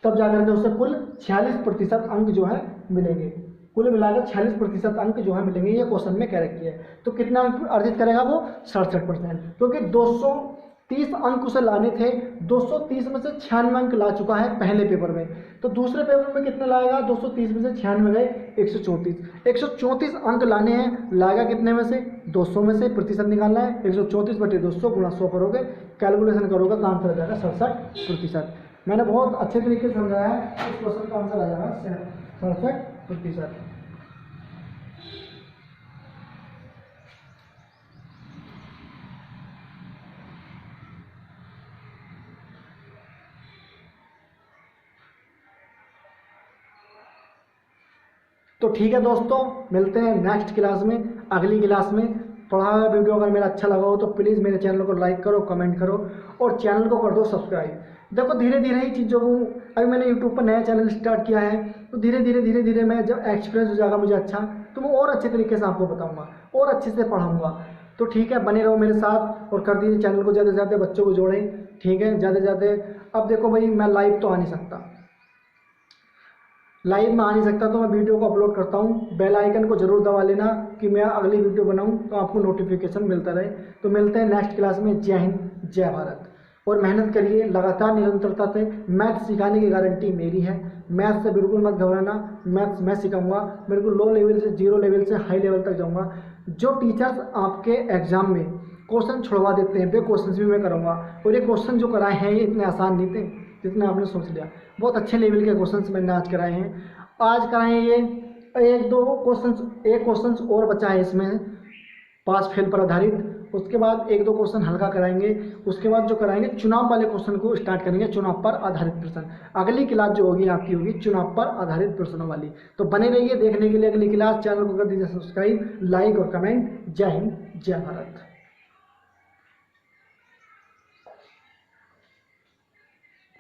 तब जाकर के उसे कुल 46% अंक जो है मिलेंगे। कुल मिलाकर 46% अंक जो है मिलेंगे। ये क्वेश्चन में कह रखी है। तो कितना अंक अर्जित करेगा वो? 67%, क्योंकि 230 अंक उसे लाने थे। 230 में से 96 अंक ला चुका है पहले पेपर में। तो दूसरे पेपर में कितने लाएगा? 230 में से 96 गए 134। 134 अंक लाने हैं, लाएगा कितने में से? 200 में से। प्रतिशत निकालना है, 134/200 गुणा 100 करोगे, कैलकुलेशन करोगे तो आंसर आ जाएगा 67%। मैंने बहुत अच्छे तरीके से समझाया है। इस क्वेश्चन का आंसर आ जाएगा 67%। तो ठीक है दोस्तों, मिलते हैं नेक्स्ट क्लास में, अगली क्लास में। पढ़ा हुआ वीडियो अगर मेरा अच्छा लगा हो तो प्लीज़ मेरे चैनल को लाइक करो, कमेंट करो और चैनल को कर दो सब्सक्राइब। देखो धीरे धीरे ही चीज़ों को, अभी मैंने यूट्यूब पर नया चैनल स्टार्ट किया है, तो धीरे धीरे मैं जब एक्सपीरियंस हो जाएगा मुझे अच्छा, तो मैं और अच्छे तरीके से आपको बताऊँगा और अच्छे से पढ़ाऊँगा। तो ठीक है, बने रहो मेरे साथ और कर दीजिए चैनल को ज़्यादा से ज़्यादा बच्चों को जोड़ें। ठीक है, ज़्यादा से ज़्यादा। अब देखो भाई मैं लाइव तो आ नहीं सकता, लाइव में आ नहीं सकता तो मैं वीडियो को अपलोड करता हूँ। बेल आइकन को जरूर दबा लेना कि मैं अगली वीडियो बनाऊँ तो आपको नोटिफिकेशन मिलता रहे। तो मिलते हैं नेक्स्ट क्लास में। जय हिंद, जय भारत। और मेहनत करिए लगातार निरंतरता से। मैथ सिखाने की गारंटी मेरी है। मैथ से बिल्कुल मत घबराना, मैथ्स मैं सिखाऊंगा। बिल्कुल लो लेवल से, जीरो लेवल से हाई लेवल तक जाऊंगा। जो टीचर्स आपके एग्जाम में क्वेश्चन छुड़वा देते हैं वे क्वेश्चन भी मैं कराऊंगा। और ये क्वेश्चन जो कराए हैं ये इतने आसान नहीं थे जितना आपने सोच लिया। बहुत अच्छे लेवल के क्वेश्चंस मैंने आज कराए हैं। आज कराए ये एक क्वेश्चन और बचा है इसमें पास फेल पर आधारित। उसके बाद एक दो क्वेश्चन हल्का कराएंगे। उसके बाद जो कराएंगे चुनाव वाले क्वेश्चन को स्टार्ट करेंगे, चुनाव पर आधारित प्रश्न। अगली क्लास जो होगी आपकी होगी चुनाव पर आधारित प्रश्नों वाली। तो बने रहिए देखने के लिए अगली क्लास। चैनल को कर दीजिए सब्सक्राइब, लाइक और कमेंट। जय हिंद, जय भारत।